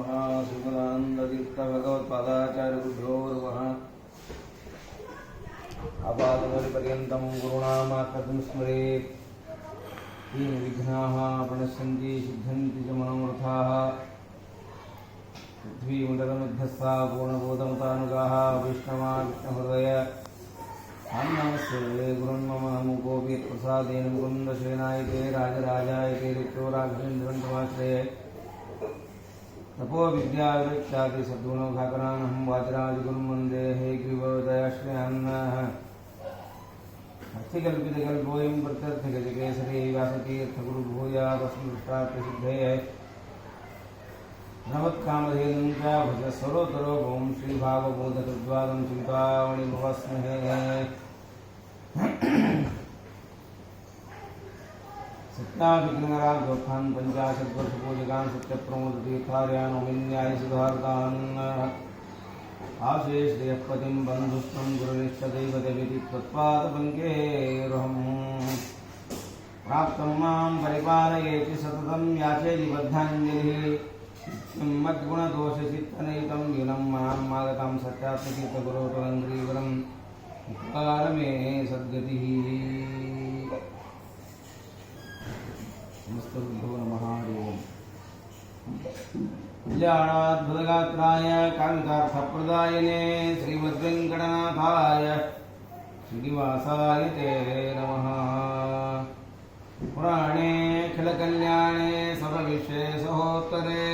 नमः। श्रीमदानन्दतीर्थभगवत्पादाचार्यगुरुभ्यो नमः। आपादमौलिपर्यन्तं गुरूणामाकृतिं स्मरेत्। येन विघ्नाः प्रणश्यन्ति सिद्ध्यन्ति च मनोरथाः। पृथ्वीमण्डलमध्यस्थाः पूर्णबोधमतानुगाः वैष्णवा विष्णुहृदय नमस्ते गुरुन्मम मुकोऽपि प्रसादेन मुकुन्दशयनायते राजराजायते रिक्तो राघवेन्द्रन्तमाश्रये तपो विद्याविरक्ष्याति सद्गुणोघाकरानहं वाजराजगुरुं वन्दे हयग्रीवोदयाश्रयान्नः भक्तिकल्पितकल्पोऽयं प्रत्यर्थगजकेसरी व्यासतीर्थगुरुभूयादस्मृष्टार्थसिद्धये नमत्कामधेनुं च भज सरोतरो भौं श्रीभावबोधकृद्वादं चिन्तामणिभवस्महे सत्याभिघ्नराजोत्थान् पञ्चाशद्वर्षपूजकान् सत्यप्रमोदतीर्थार्यान् ओमिन्यायसुधारतान् आशेषयपतिं बन्धुष्णं गुरुनिष्ठदैवतमिति त्वत्पादपङ्केरुहं प्राप्तं मां परिपालयेति सततं याचे निबद्धाञ्जलिः मद्गुणदोषचित्तनयुतं यूनं मां मागतां सत्यात्मचित्तगुरोपरङ्ग्रीवरं उपकारमे सद्गतिः नमस्तुभ्यो नमः हरि ओम्। कल्याणाद्भुतगात्राय कामितार्थप्रदायिने श्रीमद्वेङ्कटनाथाय श्रीनिवासाय ते नमः। पुराणे अखिलकल्याणे सर्वविश्वेशहोत्तरे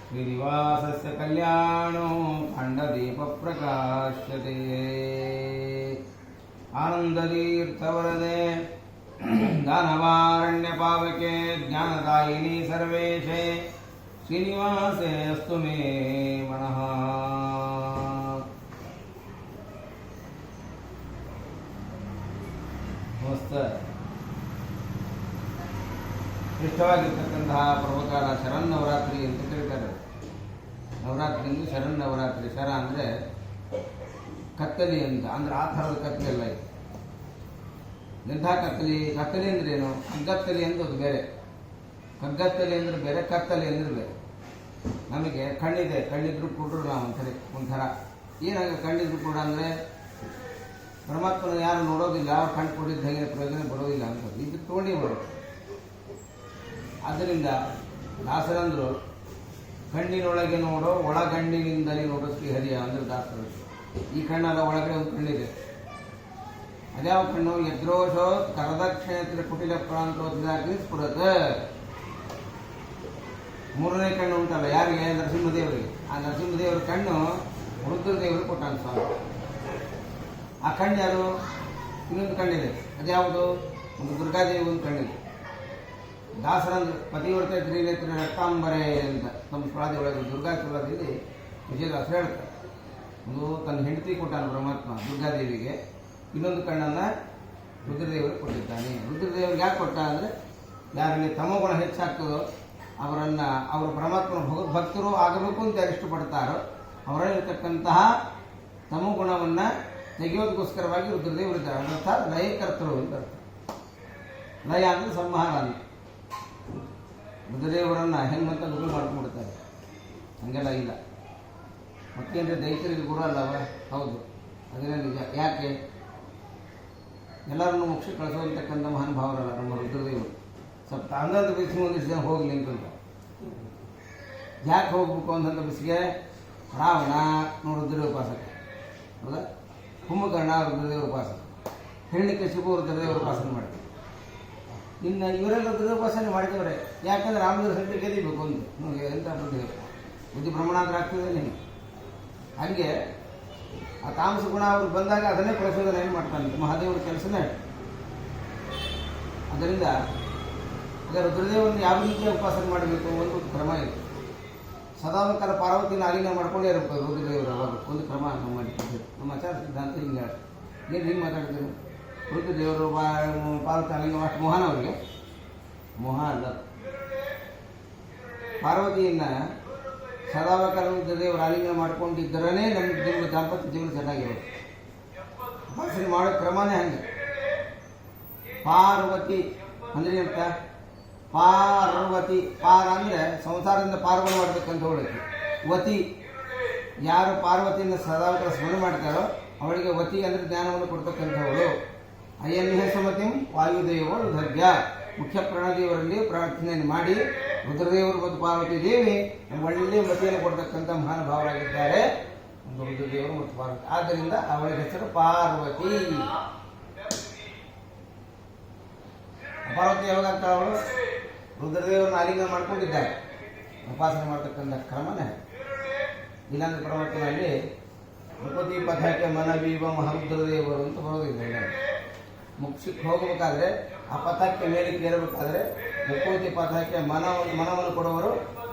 श्रीनिवासस्य कल्याणो खण्डदीपप्रकाश्यते। आनन्दतीर्थवरदे दानवारण्यपावके ज्ञानदायिनी सर्वेशे श्रीनिवासे अस्तु मे मनः। नमस्ते। ಶ್ರೇಷ್ಠವಾಗಿರ್ತಕ್ಕಂತಹ ಪರ್ವಕಾಲ ಶರನ್ನವರಾತ್ರಿ ಅಂತ ಕರೀತಾರೆ. ನವರಾತ್ರಿ ಅಂದರೆ ಶರನ್ನವರಾತ್ರಿ. ಶರ ಅಂದರೆ ಕತ್ತಲಿ ಅಂತ, ಅಂದರೆ ಆ ಥರದ ಕತ್ತಲೆಲ್ಲ ಇದೆ. ಎಂಥ ಕತ್ತಲಿ? ಕತ್ತಲಿ ಅಂದ್ರೆ ಏನು? ಕಗ್ಗತ್ತಲಿ ಅಂದ್ರೆ ಅದು ಬೇರೆ, ಕಗ್ಗತ್ತಲಿ ಅಂದ್ರೆ ಬೇರೆ, ಕತ್ತಲಿ ಅಂದ್ರೆ ಬೇರೆ. ನಮಗೆ ಕಣ್ಣಿದೆ, ಕಣ್ಣಿದ್ರು ಕೊಡ್ರು ನಾವು ಒಂಥರ ಏನಾಗ ಕಣ್ಣಿದ್ರು ಕೂಡ ಅಂದರೆ ಪರಮಾತ್ಮನ ಯಾರು ನೋಡೋದಿಲ್ಲ, ಅವ್ರು ಕಣ್ಣು ಕೊಟ್ಟಿದ್ದ ಹಾಗೆ ಪ್ರಯೋಜನ ಬರೋದಿಲ್ಲ ಅಂತ ಇದು ತೋಡಿ ಬರೋದು. ಆದ್ದರಿಂದ ದಾಸರಂದ್ರು ಕಣ್ಣಿನೊಳಗೆ ನೋಡೋ ಒಳಗಣ್ಣಿನಿಂದಲೇ ನೋಡೋ ಶ್ರೀಹರಿಯ ಅಂದ್ರೆ ದಾಸರು. ಈ ಕಣ್ಣಲ್ಲ, ಒಳಗಡೆ ಒಂದು ಕಣ್ಣಿದೆ. ಅದ್ಯಾವ ಕಣ್ಣು? ಯದ್ರೋಷೋ ಕರದಕ್ಷೇತ್ರ ಕುಟಿಲ ಪ್ರಾಂತೋದ್ಯಾಗ್ನಿ ಸ್ಫುರತ್. ಮೂರನೇ ಕಣ್ಣು ಉಂಟಲ್ಲ ಯಾರಿಗೆ? ನರಸಿಂಹದೇವರಿಗೆ. ಆ ನರಸಿಂಹದೇವರ ಕಣ್ಣು ರುದ್ರದೇವರು ಕೊಟ್ಟಾನ ಸ್ವಾಮಿ. ಆ ಕಣ್ಣು ಯಾರು? ಇನ್ನೊಂದು ಕಣ್ಣಿದೆ. ಅದ್ಯಾವುದು? ಒಂದು ದುರ್ಗಾದೇವಿ ಒಂದು ಕಣ್ಣಿದೆ. ದಾಸರಂದ್ರ ಪತಿವ್ರತೆ ತ್ರಿನೇತ್ರ ರಕ್ತಾಂಬರೆ ಅಂತ ನಮ್ಮ ಸ್ವಾದಿ ಒಳಗೆ ದುರ್ಗಾ ಕುಲದಲ್ಲಿ ವಿಜಯದಾಸರು ಹೇಳ್ತಾರೆ. ಒಂದು ತನ್ನ ಹೆಂಡತಿ ಕೊಟ್ಟಾನ ಪರಮಾತ್ಮ ದುರ್ಗಾದೇವಿಗೆ, ಇನ್ನೊಂದು ಕಣ್ಣನ್ನು ರುದ್ರದೇವರಿಗೆ ಕೊಟ್ಟಿದ್ದಾನೆ. ರುದ್ರದೇವರಿಗೆ ಯಾಕೆ ಕೊಟ್ಟ ಅಂದರೆ ಯಾರಲ್ಲಿ ತಮಗುಣ ಹೆಚ್ಚಾಗ್ತದೋ ಅವರನ್ನು, ಅವರು ಪರಮಾತ್ಮನ ಭಕ್ತರು ಆಗಬೇಕು ಅಂತ ಯಾರು ಇಷ್ಟಪಡ್ತಾರೋ ಅವರಲ್ಲಿರ್ತಕ್ಕಂತಹ ತಮಗುಣವನ್ನು ತೆಗೆಯೋದಕ್ಕೋಸ್ಕರವಾಗಿ ರುದ್ರದೇವರಿದ್ದಾರೆ. ಅದರ್ಥ ಲಯಕರ್ತರು ಅಂತ ಅರ್ಥ. ಲಯ ಅಂದರೆ ಸಂಹಾರ ಅಂತ. ರುದ್ರದೇವರನ್ನು ಹೆಂಗಂತ ಗುರು ಮಾಡ್ಕೊಂಡ್ಬಿಡ್ತಾರೆ. ಹಂಗೆಲ್ಲ ಇಲ್ಲ. ಮತ್ತೇಂದ್ರೆ ದೈತ್ಯರಿಗೆ ಗುರು ಅಲ್ಲವ? ಹೌದು, ಅದೇನೇ ನಿಜ. ಯಾಕೆ? ಎಲ್ಲರನ್ನು ಮುಖ್ಯ ಕಳಿಸುವಂತಕ್ಕಂಥ ಮಹಾನುಭಾವರಲ್ಲ ನಮ್ಮ ರುದ್ರದೇವರು. ಸ್ವಲ್ಪ ಅಂದಂತ ಬಿಸಿಗೆ ಒಂದಿಷ್ಟು ಜನ ಹೋಗ್ಲಿ ಅಂತಂದ. ಯಾಕೆ ಹೋಗ್ಬೇಕು ಅಂತಂದ ಬಿಸಿಗೆ? ರಾವಣ ರುದ್ರದೇವ ಉಪಾಸಕ, ಹೌದಾ? ಕುಂಭಕರ್ಣ ರುದ್ರದೇವ ಉಪಾಸಕ, ಹಿರಣ್ಯಕಶಿಪು ರುದ್ರದೇವರ ಉಪಾಸನೆ ಮಾಡ್ತಾರೆ. ಇನ್ನು ಇವರೆಲ್ಲ ರುದ್ರೋಪಾಸನೆ ಮಾಡಿದವರೇ. ಯಾಕಂದ್ರೆ ರಾಮದೇವ್ರ ಸಂಖ್ಯೆ ಗೆದಿಬೇಕು ಅಂತ ನಮಗೆ ಎಂಥ ಬುದ್ಧಿ ಪ್ರಮಾಣಾಂತರ ಆಗ್ತದೆ ನಿಮಗೆ. ಹಾಗೆ ಆ ತಾಮಸ ಗುಣ ಅವ್ರಿಗೆ ಬಂದಾಗ ಅದನ್ನೇ ಪ್ರಚೋದನೆ ಏನು ಮಾಡ್ತಾನೆ ಮಹಾದೇವರ ಕೆಲಸನೇ. ಅದರಿಂದ ಅದೇ ರುದ್ರದೇವರನ್ನು ಯಾವ ರೀತಿಯ ಉಪಾಸನೆ ಮಾಡಬೇಕು ಒಂದು ಕ್ರಮ ಇದೆ. ಸದಾಕಾಲ ಪಾರ್ವತಿನ ಆಲಿಂಗನ ಮಾಡ್ಕೊಂಡೇ ಇರಬೇಕು ರುದ್ರದೇವರು. ಅವಾಗ ಒಂದು ಕ್ರಮ ಮಾಡಿಕೊಡ್ಬೇಕು. ನಮ್ಮ ಆಚಾರ ಸಿದ್ಧಾಂತ ಹಿಂಗೆ ಏನು ಹಿಂಗೆ ಮಾತಾಡ್ತೀವಿ. ರುದ್ರದೇವರು ಪಾರ್ವತಿ ಆಲಿಂಗ ಅಷ್ಟು ಮೋಹನ ಅವರಿಗೆ ಮೋಹ ಅಲ್ಲ. ಪಾರ್ವತಿಯನ್ನು ಸದಾಕಾಲ ರುದ್ರದೇವರು ಆಲಿಂಗನ ಮಾಡ್ಕೊಂಡಿದ್ದರೇ ನಿಮ್ಮ ದಾಂಪತ್ಯ ಜೀವನ ಚೆನ್ನಾಗಿರೋದು. ಉಪಾಸನೆ ಮಾಡೋ ಕ್ರಮನೇ ಹಂಗೆ. ಪಾರ್ವತಿ ಅಂದರೆ ಅಂತ ಪಾರ್ವತಿ, ಪಾರ ಅಂದರೆ ಸಂಸಾರದಿಂದ ಪಾರ್ವಣ ಮಾಡಬೇಕಂತ ಹೇಳಕ್ಕೆ. ವತಿ, ಯಾರು ಪಾರ್ವತಿಯಿಂದ ಸದಾಕಾಲ ಸ್ಮರಣೆ ಮಾಡ್ತಾರೋ ಅವಳಿಗೆ ವತಿ ಅಂದರೆ ಜ್ಞಾನವನ್ನು ಕೊಡ್ತಕ್ಕಂಥವಳು. ಅಯನ್ಯ ಸುಮತಿಂ ವಾಯುದೇವ ರುದ್ರಜ್ಞ, ಮುಖ್ಯ ಪ್ರಾಣದೇವರಲ್ಲಿ ಪ್ರಾರ್ಥನೆಯನ್ನು ಮಾಡಿ ರುದ್ರದೇವರು ಮತ್ತು ಪಾರ್ವತಿ ದೇವಿ ಒಳ್ಳೆಯ ಮತಿಯನ್ನು ಕೊಡ್ತಕ್ಕಂಥ ಮಹಾನುಭಾವರಾಗಿದ್ದಾರೆ ರುದ್ರದೇವರು ಮತ್ತು ಪಾರ್ವತಿ. ಆದ್ದರಿಂದ ಅವಳ ಹೆಸರು ಪಾರ್ವತಿ. ಪಾರ್ವತಿ ಯಾವಾಗ ಆಗ್ತಾಳೆ? ಅವಳು ರುದ್ರದೇವರನ್ನ ಆಲಿಂಗನ ಮಾಡ್ಕೊಂಡಿದ್ದಾರೆ, ಉಪಾಸನೆ ಮಾಡ್ತಕ್ಕಂಥ ಕ್ರಮನೇ. ಇಲ್ಲಾಂದ್ರೆ ಪರಮಾತ್ಮನಲ್ಲಿ ಮುಪತಿ ಪಥಕ್ಕೆ ಮನವೀವ ಮಹಾರುದ್ರದೇವರು ಅಂತ ಬರೋದಿಲ್ಲ. ಮುಕ್ಷಕ್ಕೆ ಹೋಗಬೇಕಾದ್ರೆ ಆ ಪಥಕ್ಕೆ ಮೇಲೆ ಏರಬೇಕಾದ್ರೆ ಮುಕೋತಿ ಪಥಕ್ಕೆ ಮನವನ್ನು ಕೊಡುವರು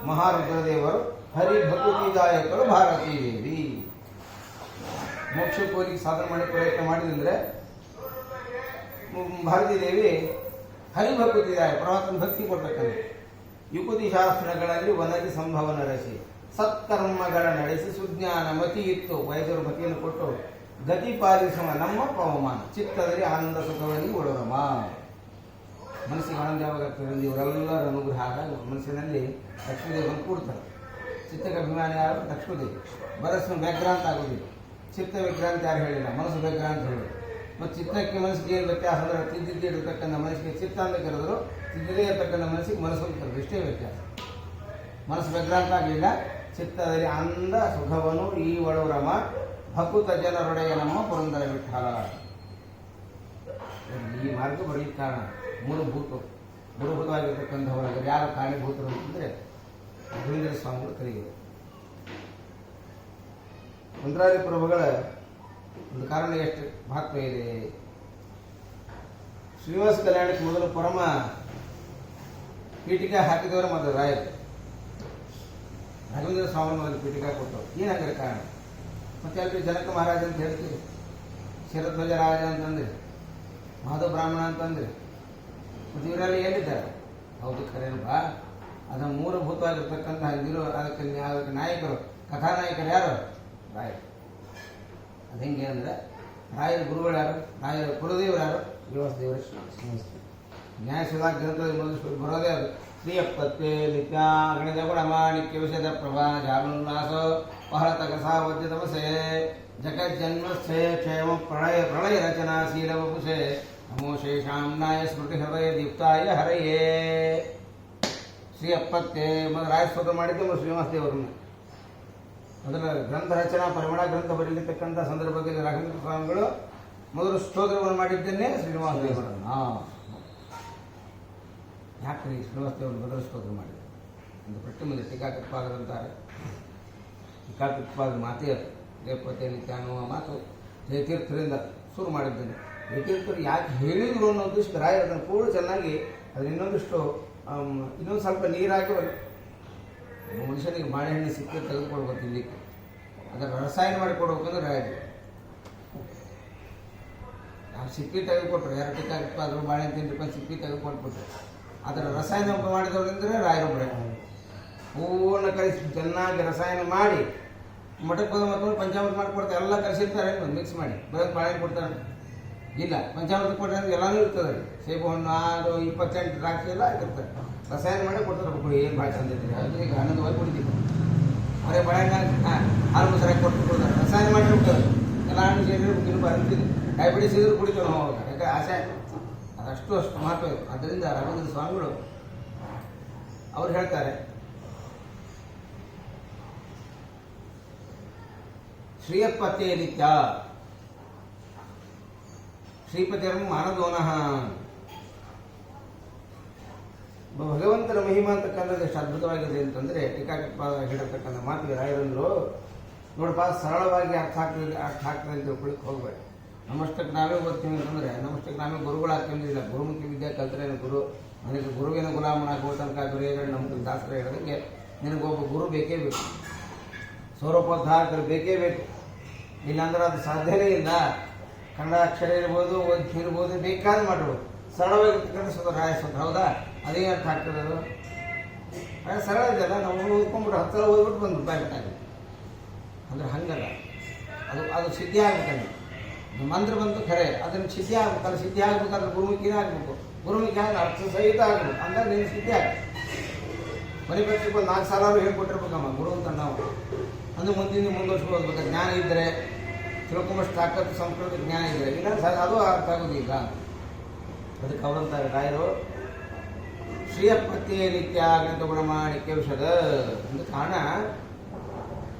ಮಹಾರುದ್ರದೇವರು, ಹರಿಭಕುತಿದಾಯಕರು ಭಾರತೀ ದೇವಿ. ಮೋಕ್ಷಕ್ಕೆ ಹೋಗಿ ಸಾಧನೆ ಮಾಡಿ ಪ್ರಯತ್ನ ಮಾಡಿದ್ರೆ ಭಾರತೀ ದೇವಿ ಹರಿಭಕುತಿದಾಯ ಪರಮಾತ್ಮ ಭಕ್ತಿ ಕೊಡ್ಬೇಕಂದ್ರೆ ಯುಕುತಿ ಶಾಸ್ತ್ರಗಳಲ್ಲಿ ವನದಿ ಸಂಭವ ನಡೆಸಿ ಸತ್ಕರ್ಮಗಳ ನಡೆಸಿ ಸುಜ್ಞಾನ ಮತಿ ಇತ್ತು ವೈದ್ಯರು ಮತಿಯನ್ನು ಕೊಟ್ಟು ಗತಿ ಪಾಲಿಸುವ ನಮ್ಮ ಪವಮಾನ ಚಿತ್ತದಲ್ಲಿ ಆನಂದ ಸುಖವಾಗಿ ಒಳರಮ. ಮನಸ್ಸಿಗೆ ಆನಂದ ಯಾವಾಗ್ತದೆ? ಇವರೆಲ್ಲರ ಅನುಗ್ರಹ ಆದಾಗ ಮನಸ್ಸಿನಲ್ಲಿ ಲಕ್ಷ್ಮೀದೇವಿ ಕೂಡ್ತಾರೆ. ಚಿತ್ತಕ್ಕೆ ಅಭಿಮಾನಿ ಯಾರು? ಲಕ್ಷ್ಮೀದೇವಿ. ಮನಸ್ಸು ವ್ಯಗ್ರಾಂತ ಆಗೋದಿಲ್ಲ. ಚಿತ್ತ ವಿಕ್ರಾಂತಿ ಯಾರು ಹೇಳಿಲ್ಲ, ಮನಸ್ಸು ವ್ಯಗ್ರಾಂತ ಹೇಳಿದ್ರು. ಮತ್ತು ಚಿತ್ತಕ್ಕೆ ಮನಸ್ಸಿಗೆ ಏನು ವ್ಯತ್ಯಾಸ ಅಂದರೆ ತಿದ್ದಿದ್ದೇ ಇರತಕ್ಕಂಥ ಮನಸ್ಸಿಗೆ ಚಿತ್ತ ಅಂತ ಕರೆದ್ರು, ತಿದ್ದಿದೇ ಇರತಕ್ಕಂಥ ಮನಸ್ಸಿಗೆ ಮನಸ್ಸು ಅಂತ ಕರೆದ್ರು. ಇಷ್ಟೇ ವ್ಯತ್ಯಾಸ. ಮನಸ್ಸು ವ್ಯಗ್ರಾಂತ ಆಗಲಿಲ್ಲ. ಚಿತ್ತದಲ್ಲಿ ಆನಂದ ಸುಖವನು ಈ ಒಳರಮ ಭಕುತ ಜನರೊಡೆಯ ನಮ್ಮ ಪುರಂದರ ವಿಠಲ. ಈ ಮಾರ್ಗ ಬರಲಿಕ್ಕೆ ಕಾರಣ ಮೂಲಭೂತವಾಗಿರ್ತಕ್ಕಂಥವರಾಗ ಯಾರು ಕಾರಣೀಭೂತರು ಅಂತಂದರೆ ಗೋವಿಂದ ಸ್ವಾಮಿಗಳು ಕರೆಯುವರು. ಮಂತ್ರಾಲಯ ಪ್ರಭುಗಳ ಒಂದು ಕಾರಣ ಎಷ್ಟು ಮಹತ್ವ ಇದೆ. ಶ್ರೀನಿವಾಸ ಕಲ್ಯಾಣಕ್ಕೆ ಮೊದಲು ಪರಮ ಪೀಠಿಕೆ ಹಾಕಿದವರು ಮೊದಲು ರಾಯರು. ರಾಘವೇಂದ್ರ ಸ್ವಾಮಿ ಮೊದಲು ಪೀಠಿಕೆ ಕೊಟ್ಟರು. ಏನಾಗರ ಕಾರಣ? ಮತ್ತೆ ಅಲ್ಲಿ ಜನಕ ಮಹಾರಾಜ ಅಂತ ಹೇಳ್ತೀವಿ, ಶರಧ್ವಜ ರಾಜ ಅಂತಂದ್ರೆ, ಮಾಧವ ಬ್ರಾಹ್ಮಣ ಅಂತಂದ್ರೆ, ಮತ್ತು ಇವರೆಲ್ಲ ಎಲ್ಲಿದ್ದಾರೆ? ಹೌದು ಖರೇನಪ್ಪ, ಅದರ ಮೂಲಭೂತವಾಗಿರ್ತಕ್ಕಂಥ ಅದಕ್ಕೆ ನಾಯಕರು, ಕಥಾನಾಯಕರು ಯಾರು? ರಾಯರು. ಅದು ಹೆಂಗೆ ಅಂದರೆ ರಾಯರ ಗುರುಗಳು ಯಾರು? ರಾಯರ ಕುಲದೇವರು ಯಾರು? ದೇವರ ನ್ಯಾಯಸುಧಾ ಗ್ರಂಥದಲ್ಲಿ ಮೊದಲು ಬರೋದೇ ಅದು. ಶ್ರೀಯಪ್ಪತ್ತೆ ನಿತ್ಯ ಗಣಿತ ಗುಣಮಾಣಿಕ್ಯ ವಿಷದ ಪ್ರಭಾ ಜಾನುಲ್ಲಾಸ ಪಹಳತ ಕಸಾವದ್ಯ ತಮಸೆ ಜಗಜ್ಜನ್ಮಸ್ಥೆ ಕ್ಷೇಮ ಪ್ರಳಯ ರಚನಾಶೀಲ ವಪುಷೆ ನಮೋ ಶೇಷಾಂನಾಯ ಸ್ಮೃತಿ ಹೃದಯ ದೀಪ್ತಾಯ ಹರಯೇ. ಶ್ರೀಯಪ್ಪತ್ತೆ ಮೊದಲು ರಾಯ ಸ್ತೋತ್ರ ಮಾಡಿದ್ದು ಶ್ರೀನಿವಾಸ ದೇವರನ್ನು. ಅದರ ಗ್ರಂಥ ರಚನಾ ಪರಿಮಳ ಗ್ರಂಥ ಬರೀಲಿರ್ತಕ್ಕಂಥ ಸಂದರ್ಭದಲ್ಲಿ ರಾಘವೇಂದ್ರ ಸ್ವಾಮಿಗಳು ಮೊದಲು ಸ್ತೋತ್ರವನ್ನು ಮಾಡಿದ್ದನ್ನೇ ಶ್ರೀನಿವಾಸ ದೇವರನ್ನು. ಯಾಕೆ ಶ್ರೀನಿವಾಸ ದೇವರು ಮೊದಲು ಸ್ತೋತ್ರ ಮಾಡಿದರು ಒಂದು ಪ್ರಶ್ನೆ ಮುಂದೆ ಟೀಕಾಕೃತ್ಪಾದರಂತಾರೆ. ಟೀಕಾಕೃತ್ಪಾದ ಮಾತೇ ಅದು. ದೇವಪತೆ ನಿತ್ಯ ಅನ್ನುವ ಮಾತು ಜಯತೀರ್ಥರಿಂದ ಶುರು ಮಾಡಿದ್ದೇನೆ. ಜಯತೀರ್ಥರು ಯಾಕೆ ಹೇಳಿದ್ರು ಅನ್ನೋ ಉದ್ದೇಶಕ್ಕೆ ರಾಯ ಅದನ್ನು ಕೂಡ ಚೆನ್ನಾಗಿ ಅದನ್ನ ಇನ್ನೊಂದು ಸ್ವಲ್ಪ ನೀರಾಕಿ ಮನುಷ್ಯನಿಗೆ ಬಾಳೆಹಣ್ಣು ಸಿಕ್ಕಿ ತೆಗೆದುಕೊಡ್ಬೇಕು ತಿನ್ನಲಿಕ್ಕೆ. ಅದರ ರಸಾಯನ ಮಾಡಿ ಕೊಡ್ಬೇಕಂದ್ರೆ ರಾಯರು ನಾವು ಸಿಕ್ಕಿ ತೆಗೆದುಕೊಟ್ರು. ಯಾರು ಟೀಕಾಕೃತ್ಪಾದರು ಬಾಳೆಹಣ್ಣು ತಿಂದ್ರಪ್ಪ ಸಿಕ್ಕಿ ತೆಗೆದುಕೊಟ್ಬಿಟ್ರು. ಅದರ ರಸಾಯನ ಮಾಡಿದವರೆಂದರೆ ರಾಯರೊಬ್ಬರೇ. ಪೂರ್ಣ ಕಲಿಸಿ ಚೆನ್ನಾಗಿ ರಸಾಯನ ಮಾಡಿ ಮಠಕ್ಕೆ ಬಂದು ಮತ್ತೊಂದು ಪಂಚಾಮೃತ ಮಾಡಿಕೊಡ್ತಾರೆ. ಎಲ್ಲ ಕಲಿಸಿರ್ತಾರೆ ಮಿಕ್ಸ್ ಮಾಡಿ ಬರೋದು ಬಾಳೆಹಣ್ಣು ಕೊಡ್ತಾರೆ. ಇಲ್ಲ ಪಂಚಾಮೃತ ಕೊಟ್ಟರೆ ಅಂದ್ರೆ ಎಲ್ಲನೂ ಇರ್ತದೆ. ಸೇಬು ಹಣ್ಣು, ಹಾಲು, 28 ದ್ರಾಕ್ಷಿ ಎಲ್ಲ ಇರ್ತದೆ. ರಸಾಯನ ಮಾಡಿ ಕೊಡ್ತಾರೆ. ಕೊಡಿ ಏನು ಭಾಳ ಚಂದ ಇರ್ತದೆ. ಅದು ಈಗ ಆನಂದವಾಗಿ ಕುಡಿತೀವಿ. ಬರೀ ಬಾಳೆಹಣ್ಣು ಹಾಲು ಮೊಸರಾಗಿ ಕೊಟ್ಟು ಕೊಡ್ತಾರೆ. ರಸಾಯನ ಮಾಡಿ ಹೋಗ್ತಾರೆ. ಎಲ್ಲ ಹಣ್ಣು ಸೇರಿದ್ರೆ ಇನ್ನೂ ಬರ್ತಿದ್ದು ಡಯಾಬಿಟಿಸ್ ಇದ್ರು ಕುಡಿತೀವಿ ನಾವು. ಯಾಕೆ ಆಸೆ ಅದಷ್ಟು ಮಹತ್ವ ಇದೆ. ಆದ್ದರಿಂದ ರಾಘವೇಂದ್ರ ಸ್ವಾಮಿಗಳು ಅವ್ರು ಹೇಳ್ತಾರೆ, ಶ್ರೀಯಪ್ಪತ್ತೇ ನಿತ್ಯ ಶ್ರೀಪತಿರಂ ಮಾನದೋನಃ. ಭಗವಂತನ ಮಹಿಮಾ ಅಂತಕ್ಕಂಥದ್ದು ಎಷ್ಟು ಅದ್ಭುತವಾಗಿದೆ ಅಂತಂದರೆ ಟೀಕಾಕೃತ್ಪಾದ ಹೇಳಿರ್ತಕ್ಕಂಥ ಮಾತಿಗೆ ರಾಯರಂದ್ರು, ನೋಡಪ್ಪ ಸರಳವಾಗಿ ಅರ್ಥ ಆಗ್ತದೆ ಅಂತ ತಿಳ್ಕೊಳ್ಳಿಕ್ಕೆ ಹೋಗ್ಬೇಡಿ. ನಮ್ಮಷ್ಟಕ್ಕೆ ನಾವೇ ಓದ್ತೀವಿ ಅಂತಂದರೆ ನಮ್ಮಷ್ಟಕ್ಕೆ ನಾವೇ ಗುರುಗಳಾಗ್ತೀವಿ. ಇಲ್ಲ ಗುರುಮುಖಿ ವಿದ್ಯೆ ಕಲ್ತರೇನು ಗುರು, ನನಗೆ ಗುರುವಿನ ಗುಲಾಮನಾಗುವ ತನಕ ಗುರುಗಳು ನಮ್ಮ ದಾಸರ ಹೇಳೋದಕ್ಕೆ ನಿನಗೊಬ್ಬ ಗುರು ಬೇಕೇ ಬೇಕು. ಸೌರೋಪೋದ್ಧಾರಕರು ಬೇಕೇ ಬೇಕು. ಇಲ್ಲಾಂದ್ರೆ ಅದು ಸಾಧ್ಯನೇ ಇಲ್ಲ. ಕನ್ನಡ ಅಕ್ಷರ ಇರ್ಬೋದು, ಓದಿ ಇರ್ಬೋದು, ಬೇಕಾದ್ರೆ ಮಾಡ್ಬೋದು. ಸರಳವಾಗಿರ್ತಕ್ಕಂಥ ರಾಯ ಸ್ವತಃ ಹೌದಾ? ಅದೇ ಅರ್ಥ ಆಗ್ತದೆ. ಅದು ಸರಳ ಇದೆಯಲ್ಲ. ನಾವು ಓದ್ಕೊಂಡ್ಬಿಟ್ಟು 10 ಸಲ ಓದ್ಬಿಟ್ಟು ಬಂದು ರೂಪಾಯಿ ಬಿಟ್ಟಾಗ ಅಂದ್ರೆ ಹಂಗಲ್ಲ. ಅದು ಸಿದ್ಧಿ ಆಗ್ಬೇಕಂದ್ರೆ ಮಂತ್ರ ಬಂತು ಖರೆ, ಅದನ್ನು ಸಿದ್ಧಿ ಆಗ್ಬೇಕಲ್ಲ. ಸಿದ್ಧಿ ಆಗ್ಬೇಕಾದ್ರೆ ಗುರುಮುಖಿನೇ ಆಗಬೇಕು. ಗುರುವಿಗೆ ಅರ್ಥ ಸಹಿತ ಆಗ್ಬೋದು ಅಂದಾಗ ನೀನು ಸ್ಥಿತಿ ಆಗ್ತದೆ. ಮನೆ ಪಕ್ಷಕ್ಕೆ ಒಂದು 4 ಸಾಲಾರು ಹೇಳ್ಕೊಟ್ಟಿರ್ಬೇಕಮ್ಮ ಗುರು ಅಂತ ನಾವು ಅಂದ್ರೆ ಮುಂದಿನ ಮುಂದುವರ್ಸ್ಬೋದು. ಜ್ಞಾನ ಇದ್ದರೆ ತಿಳ್ಕೊಂಬಷ್ಟು ತಾಕತ್ತು ಸಂಸ್ಕೃತ ಜ್ಞಾನ ಇದ್ದರೆ ಇಲ್ಲ ಅದು ಅರ್ಥ ಆಗೋದು ಈಗ. ಅದಕ್ಕೆ ಅವರಂತಾರೆ ರಾಯರು ಶ್ರೀಯಪ್ರತ್ಯಯ ನಿತ್ಯ ಅಗ್ನಿತ ಗುಣಮಾಣಿಕ್ಯ ವಿಷದ ಒಂದು ಕಾರಣ.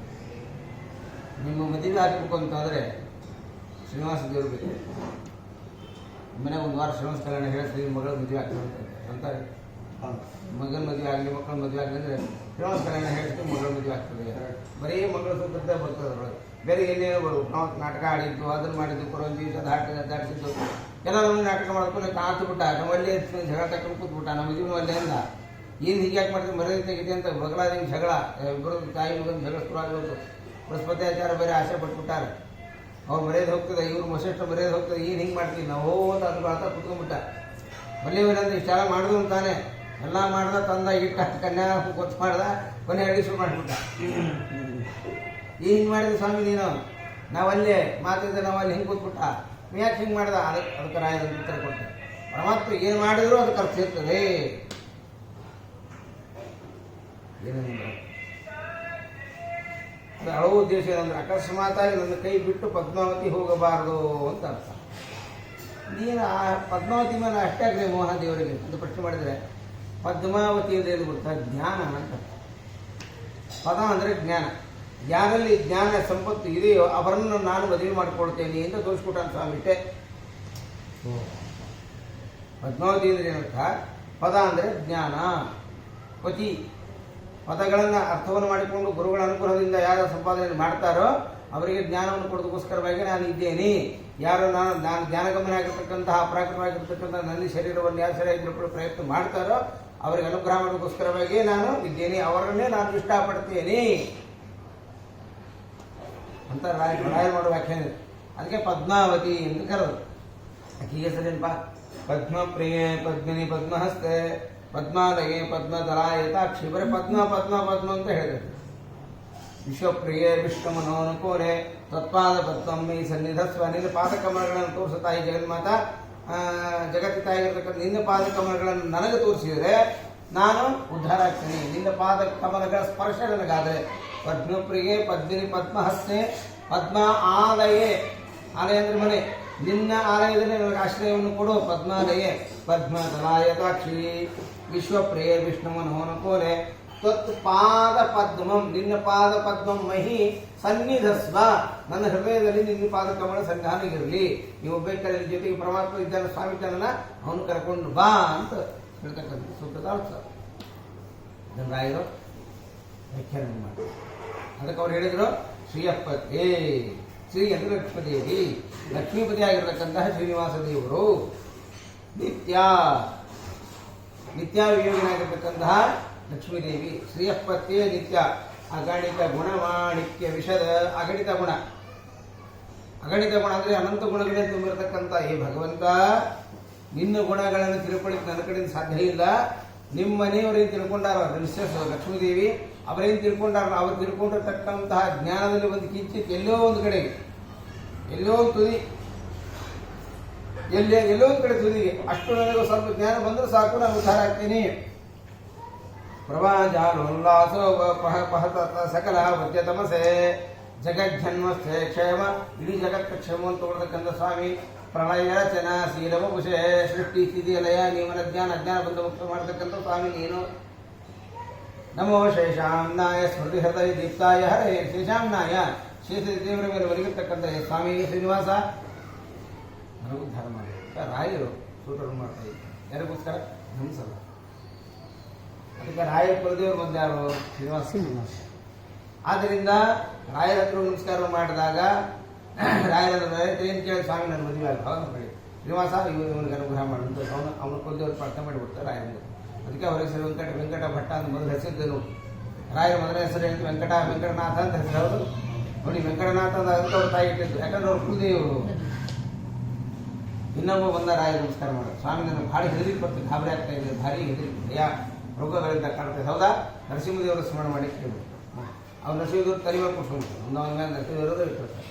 ನಿಮ್ಮ ಮದುವೆ ಆಗಬೇಕು ಅಂತಂದರೆ ಶ್ರೀನಿವಾಸ ದೇವರು ಬೇಕು. ಮನೆಗೆ 1 ವಾರ ಶ್ರೀನಿವಾಸ ಕಲ್ಯಾಣ ಹೇಳಿದ್ರೆ ಮಗಳ ಮದುವೆ ಆಗ್ತದೆ ಅಂತಾರೆ. ಮಗನ ಮದುವೆ ಆಗಲಿ ಮಕ್ಕಳ ಮದುವೆ ಆಗಲಿ ಅಂದರೆ ಶ್ರೀನಿವಾಸ ಕಲ್ಯಾಣ ಹೇಳಿದ್ರೆ ಮಗಳ ಮದುವೆ ಆಗ್ತದೆ. ಬರೀ ಮಗಳ ಸೂತ್ರದ್ದೇ ಬರ್ತದೆ ಅದರೊಳಗೆ. ಬೇರೆ ಏನೇನೋ ಬರು ನಾವು ನಾಟಕ ಆಡಿದ್ದು ಅದನ್ನು ಮಾಡಿದ್ದು ಕೊರೊಂಜಿ ದಾಟಿಸಿದ್ದು ಎಲ್ಲ ನಮಗೆ ನಾಟಕ ಮಾಡ್ಕೊಂಡು ಕಾತು ಬಿಟ್ಟ ನಮ್ಮಲ್ಲಿ ಜಗಳ ತಕೊಂಡು ಕೂತ್ಬಿಟ್ಟ. ನಮ್ಮ ಮದುವೆ ಅಲ್ಲೇ ಅಂದ ಏನು ಹೀಗೆ ಯಾಕೆ ಮಾಡ್ತೀವಿ ಮರ್ಯಾದೆ ತೆಗಿದೆ ಅಂತ ಬಗಲಾದೇವಿ ಜಗಳ ಇಬ್ಬರು ತಾಯಿ ಮಗನ ಜಗಳ ಶುರುವಾಗೋದು. ಬೃಹಸ್ಪತ್ಯಾಚಾರ ಬೇರೆ ಆಸೆ ಪಟ್ಬಿಟ್ಟಾರೆ. ಅವ್ರು ಮರ್ಯಾದೆ ಹೋಗ್ತದೆ ಇವ್ರು ಮಸೆಷ್ಟು ಮರ್ಯಾದೆ ಹೋಗ್ತದೆ ಏನು ಹಿಂಗೆ ಮಾಡ್ತೀವಿ ನಾವು ಅಂತ ಅದು ಬಾಳ್ತಾ ಕುತ್ಕೊಂಡ್ಬಿಟ್ಟ. ಬಲ್ಲೇವನಂದ್ರೆ ಇಷ್ಟೆಲ್ಲ ಮಾಡಿದ್ರು ಅಂತಾನೆ ಎಲ್ಲ ಮಾಡ್ದ ತಂದ ಇಟ್ಟ ಕನ್ಯಾ ಗೊತ್ತು ಮಾಡ್ದ ಕೊನೆ ಅಡಿಗೆ ಶುರು ಮಾಡಿಬಿಟ್ಟ. ಹಿಂಗೆ ಮಾಡಿದ ಸ್ವಾಮಿ ನೀನು ನಾವಲ್ಲೇ ಮಾತಿದ್ದೆ ನಾವಲ್ಲಿ ಹಿಂಗೆ ಕೂತ್ಬಿಟ್ಟ ನೀ ಯಾಕೆ ಹಿಂಗೆ ಮಾಡ್ದ ಅದಕ್ಕೆ ರಾಯದ ಉತ್ತರ ಕೊಟ್ಟೆ. ಪರಮಾತ್ಮ ಏನು ಮಾಡಿದ್ರು ಅದಕ್ಕೆ ಅರ್ಥ ಇರ್ತದೆ. ಏನಂದ್ರೆ ಅದು ಅಳವು ಉದ್ದೇಶ ಏನಂದ್ರೆ ಅಕಸ್ಮಾತಾಗಿ ನನ್ನ ಕೈ ಬಿಟ್ಟು ಪದ್ಮಾವತಿ ಹೋಗಬಾರದು ಅಂತ ಅರ್ಥ. ನೀನು ಆ ಪದ್ಮಾವತಿ ಮೇಲೆ ಅಷ್ಟಾಗ್ರೆ ಮೋಹ ದೇವರಿಗೆ ಅಂತ ಪ್ರಶ್ನೆ ಮಾಡಿದರೆ ಪದ್ಮಾವತಿ ಅಂದರೆ ಏನು ಗೊತ್ತಾ? ಜ್ಞಾನ ಅಂತ. ಪದ ಅಂದರೆ ಜ್ಞಾನ. ಯಾರಲ್ಲಿ ಜ್ಞಾನ ಸಂಪತ್ತು ಇದೆಯೋ ಅವರನ್ನು ನಾನು ಮದುವೆ ಮಾಡಿಕೊಳ್ತೇನೆ ಅಂತ ತೋರಿಸ್ಕೊಟ್ಟಾನ ಸ್ವಾಮಿಟ್ಟೆ. ಪದ್ಮಾವತಿ ಅಂದರೆ ಏನರ್ಥ? ಪದ ಅಂದರೆ ಜ್ಞಾನ. ಪತಿ ಪದಗಳನ್ನು ಅರ್ಥವನ್ನು ಮಾಡಿಕೊಂಡು ಗುರುಗಳ ಅನುಗ್ರಹದಿಂದ ಯಾರು ಸಂಪಾದನೆ ಮಾಡ್ತಾರೋ ಅವರಿಗೆ ಜ್ಞಾನವನ್ನು ಕೊಡೋದಕ್ಕೋಸ್ಕರವಾಗಿ ನಾನು ಇದ್ದೇನೆ. ಯಾರು ನಾನು ಜ್ಞಾನಗಮನ ಆಗಿರ್ತಕ್ಕಂತಹ ಅಪರಾಕೃತವಾಗಿರ್ತಕ್ಕಂಥ ನನ್ನ ಶರೀರವನ್ನು ಯಾರು ಸರಿಯಾಗಿ ಬಿಡ್ಕೊಳ್ಳೋ ಪ್ರಯತ್ನ ಮಾಡ್ತಾರೋ ಅವರಿಗೆ ಅನುಗ್ರಹ ಮಾಡೋದಕ್ಕೋಸ್ಕರವಾಗಿ ನಾನು ಇದ್ದೇನೆ. ಅವರನ್ನೇ ನಾನು ಇಷ್ಟಪಡ್ತೇನೆ ಅಂತ ರಾಯರು ಮಾಡೋ ವ್ಯಾಖ್ಯಾನ. ಅದಕ್ಕೆ ಪದ್ಮಾವತಿ ಎಂದು ಕರೆದು. ಆಕೆಗೆ ಹೆಸರೇನಪ್ಪ? ಪದ್ಮಪ್ರಿಯೆ ಪದ್ಮಿನಿ ಪದ್ಮಹಸ್ತೆ ಪದ್ಮಾಲಯೇ ಪದ್ಮದಲಾಯತಾಕ್ಷಿ. ಬರೀ ಪದ್ಮ ಪದ್ಮ ಪದ್ಮ ಅಂತ ಹೇಳಿದ್ರು. ವಿಶ್ವಪ್ರಿಯೆ ವಿಷ್ಣು ಮನೋನುಕೂಲೆ ತತ್ಪಾದ ಪದ್ಮಮ್ಮಿ ಸನ್ನಿಧಸ್ವ. ನಿನ್ನ ಪಾದಕಮಲಗಳನ್ನು ತೋರಿಸುತ್ತಾ ಈ ಜಗನ್ಮಾತ ಜಗತ್ತಿ ತಾಯಿಗಿರ್ತಕ್ಕಂಥ ನಿನ್ನ ಪಾದಕಮಲಗಳನ್ನು ನನಗೆ ತೋರಿಸಿದರೆ ನಾನು ಉದ್ಧಾರ ಆಗ್ತೇನೆ. ನಿನ್ನ ಪಾದ ಕಮಲಗಳ ಸ್ಪರ್ಶ ನನಗಾದರೆ. ಪದ್ಮಪ್ರಿಯೆ ಪದ್ಮಿನಿ ಪದ್ಮಹಸ್ತೆ ಪದ್ಮ ಆಲಯೇ. ಆಲಯ ಅಂದರೆ ಮನೆ. ನಿನ್ನ ಆಲಯದಲ್ಲಿ ನನಗೆ ಆಶ್ರಯವನ್ನು ಕೊಡು. ಪದ್ಮಾಲಯೇ ಪದ್ಮದಲಾಯತಾಕ್ಷಿ ವಿಶ್ವಪ್ರಿಯೆ ವಿಷ್ಣು ಮನೋನುಕೂಲೆ ತ್ವತ್ ಪಾದ ಪದ್ಮಂ. ನಿನ್ನ ಪಾದ ಪದ್ಮಂ ಮಹಿ ಸನ್ನಿಧಸ್ವ. ನನ್ನ ಹೃದಯದಲ್ಲಿ ನಿನ್ನ ಪಾದ ಕಮಲ ಸಂಧಾನಗಿರಲಿ. ನೀವು ಬೇಕಾದ್ರೆ ಜೊತೆಗೆ ಪರಮಾತ್ಮ ಇದ್ದಾನೆ ಸ್ವಾಮಿ ಇದ್ದಾನಲ್ಲ ಅವನು ಕರ್ಕೊಂಡು ಬಾ ಅಂತ ಹೇಳ್ತಕ್ಕಂಥ ಸೂತ್ರದ ಅರ್ಥ. ಇದನ್ನು ರಾಯರು ವ್ಯಾಖ್ಯಾನ ಮಾಡಿ. ಅದಕ್ಕೆ ಅವ್ರು ಹೇಳಿದರು ಶ್ರೀಯಪ್ಪತ್ತೇ. ಶ್ರೀ ಅಂದರೆ ಲಕ್ಷ್ಮೀದೇವಿ. ಲಕ್ಷ್ಮೀಪತಿ ಆಗಿರತಕ್ಕಂತಹ ಶ್ರೀನಿವಾಸ ದೇವರು ನಿತ್ಯ ವಿಯೋಗಿನಾಗಿರ್ತಕ್ಕಂತಹ ಲಕ್ಷ್ಮೀದೇವಿ. ಶ್ರೀಯಪ್ಪತ್ತೇ ನಿತ್ಯ. ಅಗಣಿತ ಗುಣಮಾಣಿಕ್ಯ ವಿಷದ. ಅಗಣಿತ ಗುಣ ಅಂದರೆ ಅನಂತ ಗುಣಗಳೇ ತುಂಬಿರತಕ್ಕಂಥ ಈ ಭಗವಂತ ನಿನ್ನ ಗುಣಗಳನ್ನು ತಿಳ್ಕೊಳ್ಳಿಕ್ಕೆ ನನ್ನ ಕಡೆಯಿಂದ ಸಾಧ್ಯ ಇಲ್ಲ. ನಿಮ್ಮ ಮನೆಯವರೇನು ತಿಳ್ಕೊಂಡಾರ ಮಿಸ್ಸಸ್ ಲಕ್ಷ್ಮೀದೇವಿ ಅವರೇನು ತಿಳ್ಕೊಂಡಾರ ಅವರು ತಿಳ್ಕೊಂಡಿರ್ತಕ್ಕಂತಹ ಜ್ಞಾನದಲ್ಲಿ ಒಂದು ಕಿಂಚಿತ್ ಎಲ್ಲೋ ಒಂದು ಕಡೆಗೆ ಎಲ್ಲೋ ಒಂದು ತುದಿ ಎಲ್ಲೋ ಒಂದು ಕಡೆ ತುದಿಗೆ ಅಷ್ಟು ನನಗೆ ಸ್ವಲ್ಪ ಜ್ಞಾನ ಬಂದರೂ ಸಾಕು ನಾನು ಉದ್ಧಾರ ಆಗ್ತೀನಿ. ಪ್ರಭಾಜಾಲೋಲ್ಲಾಸೋ ಸಕಲ ವದ್ಯ ತಮಸೆ ಜಗಜ್ಜನ್ಮಸ್ಥೆ ಕ್ಷೇಮ. ಇಡೀ ಜಗತ್ತ ಕ್ಷೇಮ ಅಂತ ತಗೊಳ್ತಕ್ಕಂಥ ಸ್ವಾಮಿ. ಪ್ರಳಯ ರಚನ ಶೀಲವಪುಷೆ ಸೃಷ್ಟಿ ಸ್ಥಿತಿ ಲಯ ನಿಯಮನ ಜ್ಞಾನ ಅಜ್ಞಾನ ಬಂದು ಮುಕ್ತ ಮಾಡತಕ್ಕಂಥ ಸ್ವಾಮಿ ನೀನು. ನಮೋ ಶೇಷಾಂನಾಯ ಸ್ಮೃತಿ ಹೃದಯ ದೀಪ್ತಾಯ ಹರೇ. ಶೇಷಾಂನಾಯ ಶೇಷ ದೇವರ ಮೇಲೆ ಒಲಿಗಿರ್ತಕ್ಕಂಥ ಸ್ವಾಮಿ ಶ್ರೀನಿವಾಸ ನನಗೂ ಉದ್ಧಾರ ಮಾಡಿ. ರಾಯರು ಸೂತ್ರವನ್ನು ಮಾಡ್ತಾ ಇದ್ದಾರೆ. ಯಾರಿಗೋಸ್ಕರ? ನಮಸಲ್ಲ. ಅದಕ್ಕೆ ರಾಯರ ಕುಲದೇವರು ಬಂದ್ಯಾರು? ಶ್ರೀನಿವಾಸ. ಆದ್ದರಿಂದ ರಾಯರ ಹತ್ರ ನಮಸ್ಕಾರ ಮಾಡಿದಾಗ ರಾಯರ ಏನು ಕೇಳಿ ಸ್ವಾಮಿ ನನ್ನ ಮದುವೆ ಆಗ ಹೌದು ಹೇಳಿ ಶ್ರೀನಿವಾಸ ಇವನಿಗೆ ಅನುಗ್ರಹ ಮಾಡುವಂತ ಅವನ ಕುಲದೇವರು ಪ್ರಾರ್ಥನೆ ಮಾಡಿಬಿಡ್ತಾರೆ ರಾಯನಿಗೆ. ಅದಕ್ಕೆ ಅವರ ಹೆಸರು ವೆಂಕಟ ಭಟ್ಟ ಅಂತ ಮೊದಲು ಹೆಸರಿದ್ದನು. ರಾಯರ ಮೊದಲ ಹೆಸರು ಏನು? ವೆಂಕಟನಾಥ ಅಂತ ಹೆಸರು. ಹೌದು ನೋಡಿ, ವೆಂಕಟನಾಥ ಅಂತ ಅದಕ್ಕೆ ಅವ್ರ ತಾಯಿ ಇಟ್ಟಿದ್ದು. ಯಾಕಂದ್ರೆ ಅವ್ರ ಕುಲದೇವರು. ಇನ್ನೊಬ್ಬ ಬಂದ ರಾಯ ನಮಸ್ಕಾರ ಮಾಡೋದು. ಸ್ವಾಮಿ ನನಗೆ ಭಾಳ ಹೆದರಿ ಬರ್ತದೆ, ಗಾಬರಿ ಆಗ್ತಾ ಇದೆ, ಭಾರಿ ಹೆದರಿ ರೋಗಗಳಿಂದ ಕಾಣ್ತದೆ. ಹೌದಾ? ನರಸಿಂಹದೇವರು ಸ್ಮರಣ ಮಾಡಿ ಕೇಳಿ. ಅವ್ರು ನರಸಿಂಹದೇವರು ತಲೆಮೇಲೆ ಕೊಡ್ಸ್ಕೊಂಡ್ಬಿಡ್ತಾರೆ. ವೃಂದಾವನ ಮೇಲೆ ನರಸಿಂಹದೇವರು ಇಟ್ಟಿರ್ತಾರೆ.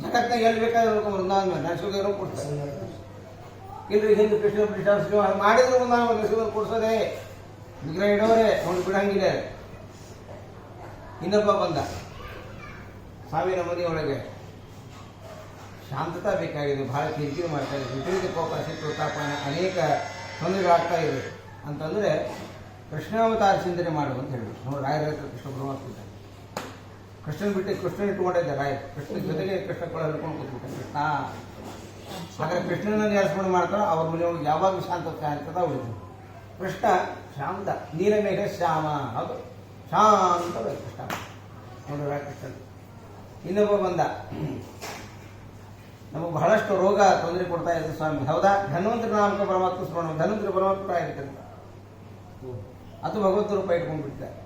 ಜಗತ್ತಿನಾಗ ಎಲ್ಲಿ ಬೇಕಾದ್ರೆ ವೃಂದಾವನ ಮೇಲೆ ನರಸಿಂಹದೇವರು ಕೊಡ್ತಾರೆ. ಇಲ್ಲರಿ ಹಿಂದೆ ಕೃಷ್ಣ ಪ್ರತಿಷ್ಠಾಪಿಸಿ ಮಾಡಿದ್ರು ನಾವು ನರಸಿಂಹ ಕೊಡ್ಸೋದೆ ವಿಗ್ರಹ ಇಡೋರೆ ನೋಡಿ ಬಿಡಂಗಿದೆ. ಇನ್ನೊಬ್ಬ ಬಂದ ಸಾವಿನ ಮನೆಯೊಳಗೆ, ಶಾಂತತಾ ಬೇಕಾಗಿದೆ, ಬಹಳ ಕಿರಿಕಿರಿ ಮಾಡ್ತಾ ಇದೆ, ವಿಪರೀತ ಕೋಪ ಸಿಟ್ಟು ತಾಪನ ಅನೇಕ ತೊಂದರೆಗಳಾಗ್ತಾ ಇದೆ ಅಂತಂದರೆ ಕೃಷ್ಣಾವತಾರ ಚಿಂತನೆ ಮಾಡು ಅಂತ ಹೇಳಿದ್ರು. ನೋಡಿ ರಾಯರ ಹತ್ರ ಕೃಷ್ಣ ಪರಮಾತ್ಮ ಕೃಷ್ಣನ ಬಿಟ್ಟು ಕೃಷ್ಣನ ಇಟ್ಕೊಂಡಿದ್ದೆ ರಾಯ, ಕೃಷ್ಣನ ಜೊತೆಗೆ ಕೃಷ್ಣ ಕೊಳ ಹಿಡ್ಕೊಂಡು ಕೂತ್ಬಿಟ್ಟೆ ಕೃಷ್ಣ. ಹಾಗಾದ್ರೆ ಕೃಷ್ಣನನ್ನು ಯಾರು ಸ್ಮರಣೆ ಮಾಡ್ತಾರೋ ಅವ್ರ ಮನೆಯೊಳಗೆ ಯಾವಾಗಲೂ ಶಾಂತತೆ ಆಗ್ತದ ಉಳಿದು. ಕೃಷ್ಣ ಶಾಂತ ನೀಲಮೇಘ ಶ್ಯಾಮ, ಹೌದು ಶಾಂತ ಕೃಷ್ಣ ನೋಡ್ರ ಕೃಷ್ಣ. ಇನ್ನೊಬ್ಬ ಬಂದ, ನಮಗೆ ಬಹಳಷ್ಟು ರೋಗ ತೊಂದರೆ ಕೊಡ್ತಾ ಇದೆ ಸ್ವಾಮಿ, ಹೌದಾ ಧನ್ವಂತರ ನಾಮಕ ಪರಮಾತ್ಮ ಸ್ಮರಣ, ಧನ್ವಂತರ ಪರಮಾತ್ಮ ಆಗಿರ್ತಂತ ಅದು ಭಗವತ್ ರೂಪ ಇಟ್ಕೊಂಡು ಬಿಡ್ತಾರೆ.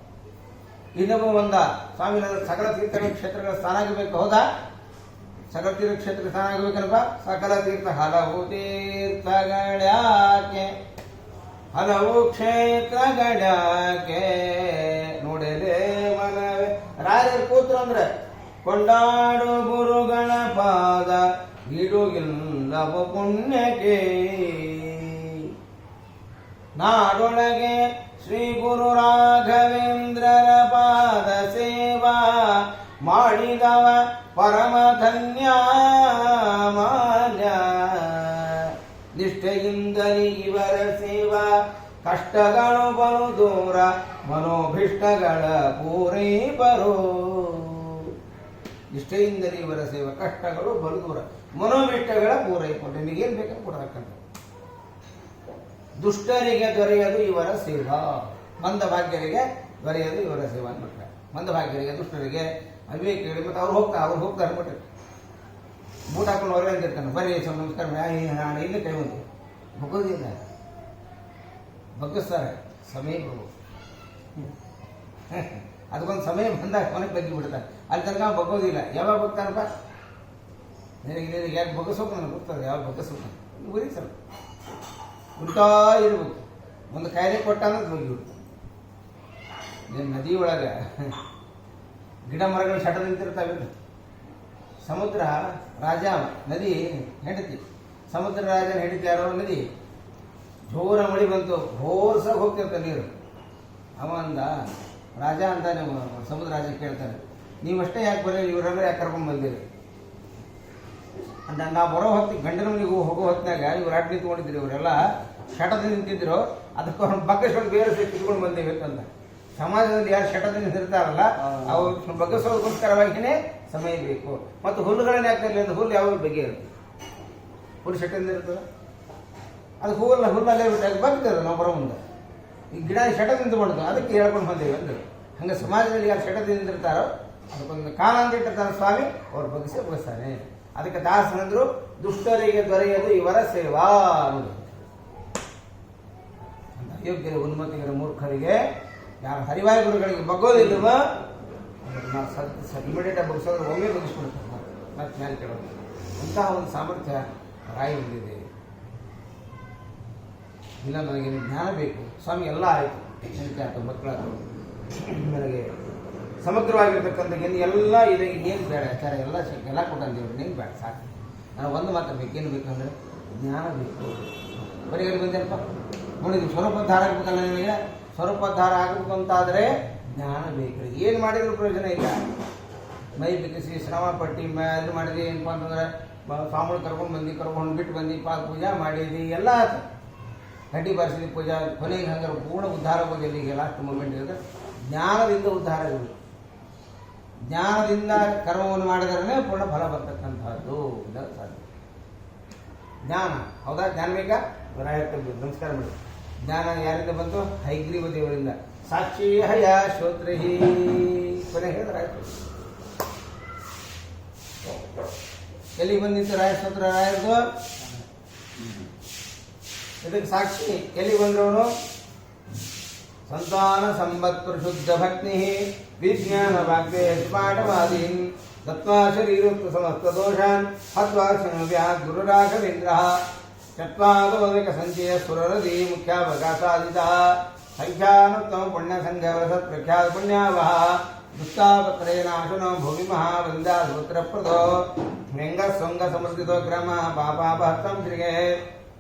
ಇನ್ನೊಬ್ಬ ಬಂದ, ಸ್ವಾಮಿ ನನ್ನ ಸಕಲ ತೀರ್ಥಗಳ ಕ್ಷೇತ್ರಗಳ ಸ್ಥಾನ ಆಗಬೇಕು, ಹೌದಾ ಸಕಲ ತೀರ್ಥ ಕ್ಷೇತ್ರ ಸ್ಥಾನ ಆಗಬೇಕನಪ್ಪ. ಸಕಲ ತೀರ್ಥ ಹಲವು ತೀರ್ಥಗಳ್ಯಾಕೆ, ಹಲವು ಕ್ಷೇತ್ರಗಳ್ಯಾಕೆ ನೋಡಲೇ ಮನವೇ. ರಾಜರು ಕೂತ್ರು ಅಂದ್ರೆ ಕೊಂಡಾಡು ಗುರುಗಳ ಪಾದ ಇಡುಗಿಲ್ಲವ ಪುಣ್ಯಕ್ಕೆ. ನಾಡೊಳಗೆ ಶ್ರೀ ಗುರು ರಾಘವೇಂದ್ರರ ಪಾದ ಸೇವಾ ಮಾಡಿದವ ಪರಮ ಧನ್ಯ ಮಾನ್ಯ. ನಿಷ್ಠೆಯಿಂದಲೇ ಇವರ ಸೇವಾ ಕಷ್ಟಗಳು ಬರು ದೂರ, ಮನೋಭಿಷ್ಟಗಳ ಪೂರೈಪರು. ನಿಷ್ಠೆಯಿಂದಲೇ ಇವರ ಸೇವಾ ಕಷ್ಟಗಳು ಬಲು ದೂರ, ಮನೋಭಿಷ್ಟಗಳ ಪೂರೈಪರು. ನಿಮಗೇನು ಬೇಕಂತ ಕೊಡತಕ್ಕಂಥ. ದುಷ್ಟರಿಗೆ ದೊರೆಯದು ಇವರ ಸೇವಾ, ಮಂದ ಭಾಗ್ಯರಿಗೆ ದೊರೆಯದು ಇವರ ಸೇವಾ ಅಂದ್ಬಿಟ್ರೆ. ಮಂದ ಭಾಗ್ಯರಿಗೆ ದುಷ್ಟರಿಗೆ ಅವಿವೇಕಿಗಳಿಗೆ ಮತ್ತು ಅವ್ರು ಹೋಗ್ತಾರೆ ಅಂದ್ಬಿಟ್ರೆ. ಬೂಟ್ ಹಾಕೊಂಡು ಹೊರಗೆ ಅಂತಿರ್ತಾನೆ, ಬರೀ ನಮಸ್ಕಾರ ನಾನು ಇಲ್ಲಿ ಕೈ ಬಂತು ಬಗ್ಗೋದಿಲ್ಲ, ಬಗ್ಗಿಸ್ತಾರೆ ಸಮಯ ಅದಕ್ಕೊಂದು ಸಮಯ ಬಂದಾಗ ಕೊನೆಗೆ ಬಗ್ಗಿ ಬಿಡ್ತಾರೆ. ಅಲ್ಲಿ ತನಕ ಬಗ್ಗೋದಿಲ್ಲ. ಯಾವಾಗ ಬಗ್ತಾನಪ್ಪ, ನಿನಗೆ ಯಾಕೆ ಬಗ್ಗಿಸೋಕೆ ನನಗೆ ಗೊತ್ತದೆ, ಯಾವಾಗ ಬಗ್ಗಿಸೋಕೆ ಬರೀ ಸರ್ ಉಲ್ಟಾ ಇರ್ಬೇಕು. ಒಂದು ಕಾಯಿಲೆ ಕೊಟ್ಟ ಅನ್ನೋದು ಬಗ್ಗಿಬಿಡ್ತು. ನದಿ ಒಳಗೆ ಗಿಡ ಮರಗಳು ಶಟ ನಿಂತಿರ್ತಾವೆ. ಸಮುದ್ರ ರಾಜ, ನದಿ ಹೆಂಡತಿ. ಸಮುದ್ರ ರಾಜನ ಹೆಂಡತಿ ಯಾರೋ ನದಿ. ಜೋರ ಮಳಿ ಬಂತು, ಹೋರ್ಸಾಗ ಹೋಗ್ತಿರ್ತಾನೆ ನೀರು. ಅವ ಅಂದ, ರಾಜ ಅಂತ ನೀವು ಸಮುದ್ರ ರಾಜ ಕೇಳ್ತಾನೆ, ನೀವಷ್ಟೇ ಯಾಕೆ ಬರೀ ಇವರೆಲ್ಲ ಯಾಕೆ ಕರ್ಕೊಂಡು ಬಂದಿರಿ ಅಂತ. ನಾವು ಬರೋ ಹೊತ್ತಿಗೆ ಗಂಡನ ಮನೆಗೆ ಹೋಗೋ ಹೊತ್ತಿನಾಗ ಇವ್ರು ಆಟ ನಿಂತ್ಕೊಂಡಿದ್ರು, ಇವರೆಲ್ಲ ಶಟದಿಂದ ನಿಂತಿದ್ರು. ಅದಕ್ಕೆ ಅವ್ರ ಬಗ್ಗಿಸ್ಕೊಂಡು ಬೇರೆ ಕಿತ್ಕೊಂಡು ಬಂದೇವೆ ಅಂತ. ಸಮಾಜದಲ್ಲಿ ಯಾರು ಶಟದಿಂದ ನಿಂತಿರ್ತಾರಲ್ಲ ಅವ್ರು ಬಗ್ಗಿಸೋದಕ್ಕೋಸ್ಕರವಾಗಿಯೇ ಸಮಯ ಬೇಕು. ಮತ್ತು ಹುಲ್ಲುಗಳನ್ನ ಯಾಕೆ ಅಂದ್ರೆ ಹುಲ್ಲು ಯಾವ ಬಗ್ಗೆ ಇರುತ್ತೆ, ಹುಲ್ಲು ಶಟದಿಂದ ಇರ್ತದೆ, ಅದು ಹುಲ್ಲಲ್ಲೇ ಬಿಟ್ಟಾಗ ಬಗ್ತದೆ. ನಾವು ಬರೋ ಮುಂದೆ ಈ ಗಿಡ ಶಟ ನಿಂತ್ಕೊಂಡು ಅದಕ್ಕೆ ಹೇಳ್ಕೊಂಡು ಬಂದೇವೆ ಅಂದ್ರೆ. ಹಂಗೆ ಸಮಾಜದಲ್ಲಿ ಯಾರು ಶಟದಿಂದ ನಿಂತಿರ್ತಾರೋ ಅದಕ್ಕೊಂದು ಕಾಲ ಅಂತ ಇಟ್ಟಿರ್ತಾನೆ ಸ್ವಾಮಿ, ಅವ್ರು ಬಗ್ಗಿಸ್ತಾನೆ. ಅದಕ್ಕೆ ದಾಸನಂದ್ರು ದುಷ್ಟರಿಗೆ ದೊರೆಯದು ಇವರ ಸೇವಾ ಅನ್ನೋದು. ಅಯೋಗ್ಯರ ಉನ್ಮತಿಗರ ಮೂರ್ಖರಿಗೆ ಯಾರು ಹರಿವಾಯು ಗುರುಗಳಿಗೆ ಬಗ್ಗೋದಿಲ್ವ ಇಮಿಡಿಯೇಟ್ ಆಗಿ ಬಗ್ಸೋದ್ರೆ ಒಮ್ಮೆ ಬಗ್ಗಿಸ್ಬಿಡ್ತಾರೆ. ಮತ್ತೆ ಮೇಲೆ ಕೇಳೋದು ಅಂತಹ ಒಂದು ಸಾಮರ್ಥ್ಯ ರಾಯಿ ಹೊಂದಿದೆ. ಇಲ್ಲ ನನಗೆ ಜ್ಞಾನ ಬೇಕು ಸ್ವಾಮಿ, ಎಲ್ಲ ಆಯಿತು, ಹೆಂಡತಿ ಆಯ್ತು, ಮಕ್ಕಳಾಯ್ತು, ನನಗೆ ಸಮಗ್ರವಾಗಿರ್ತಕ್ಕಂಥ ಎಲ್ಲ ಇದೆ, ಏನು ಬೇಡ ಆಚಾರ ಎಲ್ಲ ಎಲ್ಲ ಕೊಟ್ಟಂದೇವ್ರು, ಏನು ಬೇಡ ಸಾಕು. ನಾನು ಒಂದು ಮಾತ್ರ ಬೇಕೇನು ಬೇಕಂದ್ರೆ ಜ್ಞಾನ ಬೇಕು. ಬರೀ ಬಂದೇನಪ್ಪ ನೋಡಿ, ನೀವು ಸ್ವರೂಪೋದ್ಧಾರ ಆಗಬೇಕಲ್ಲ, ನಿಮಗೆ ಸ್ವರೂಪೋದ್ಧಾರ ಆಗಬೇಕು ಅಂತಾದರೆ ಜ್ಞಾನ ಬೇಕು. ಏನು ಮಾಡಿದ್ರು ಪ್ರಯೋಜನ ಇಲ್ಲ. ಮೈ ಬಿಗಿಸಿ ಶ್ರಮ ಪಟ್ಟು ಇದು ಮಾಡಿದ್ರಿ ಏನಪ್ಪ ಅಂತಂದ್ರೆ ಸ್ವಾಮಿಗಳು ಕರ್ಕೊಂಡು ಬಿಟ್ಟು ಬಂದು ಪಾದ ಪೂಜಾ ಮಾಡಿದ್ವಿ, ಎಲ್ಲ ಕಡ್ಡಿ ಬಾರಿಸಿದ್ವಿ ಪೂಜಾ, ಕೊನೆಗೆ ಹಂಗಾರೆ ಪೂರ್ಣ ಉದ್ಧಾರ ಬಗ್ಗೆ ಈಗ ಲಾಸ್ಟ್ ಮೂಮೆಂಟ್ ಇರುತ್ತೆ. ಜ್ಞಾನದಿಂದ ಉದ್ಧಾರ ಇರಬೇಕು. ಜ್ಞಾನದಿಂದ ಕರ್ಮವನ್ನು ಮಾಡಿದ್ರೆ ಪೂರ್ಣ ಫಲ ಬರ್ತಕ್ಕಂಥದ್ದು ಸಾಧ್ಯ. ಜ್ಞಾನ ಹೌದಾ? ಜ್ಞಾನ ಬೇಕಾ? ನಮಸ್ಕಾರ ಮಾಡಿ. ಜ್ಞಾನ ಯಾರಿಂದ ಬಂತು? ಹೈಗ್ರೀವ ದೇವರಿಂದ. ಸಾಕ್ಷಿ ಹಯ ಶ್ರೋತ್ರಹಿ ಕೊನೆ ಹೇಳಿದ್ರೆ ಆಯ್ತು. ಎಲ್ಲಿಗೆ ಬಂದಿತ್ತು ರಾಯ ಸ್ತೋತ್ರ? ರಾಯರ್ದು ಇದಕ್ಕೆ ಸಾಕ್ಷಿ. ಎಲ್ಲಿಗೆ ಬಂದ್ರವನು? ಸಂತಾನ ಸಂಪತ್ ಶುದ್ಧ ಭಕ್ತಿ ವಿಜ್ಞಾನ ವಾಕ್ಯ ಪಾಠವಾದೀನ್ ತತ್ವಾ ಶರೀರೋಕ್ತ ಸಮಸ್ತ ದೋಷಾನ್ ಹತ್ವಾ ವ್ಯಾದ್ ಗುರು ರಾಘವೇಂದ್ರ ಚತ್ವಾದೋದಕ ಸಂಚಯ ಸುರರದಿ ಮುಖ್ಯಾವಕಾಶಾದಿತ ಸಂಖ್ಯಾನುತ್ತಮ ಪುಣ್ಯ ಸಂಘವಸತ್ ಪ್ರಖ್ಯಾತ ಪುಣ್ಯಾವಹ ದುಸ್ತಾಪತ್ರೇ ನಾಶನೋ ಭೂಮಿ ಮಹಾವೃಂದಾಸೂತ್ರ ಪ್ರದೋ ವ್ಯಂಗ ಸ್ವಂಗ ಸಮೃದ್ಧಿತೋ ಕ್ರಮ ಪಾಪಾಪಹತ್ತಂ ಶ್ರೀಗೆ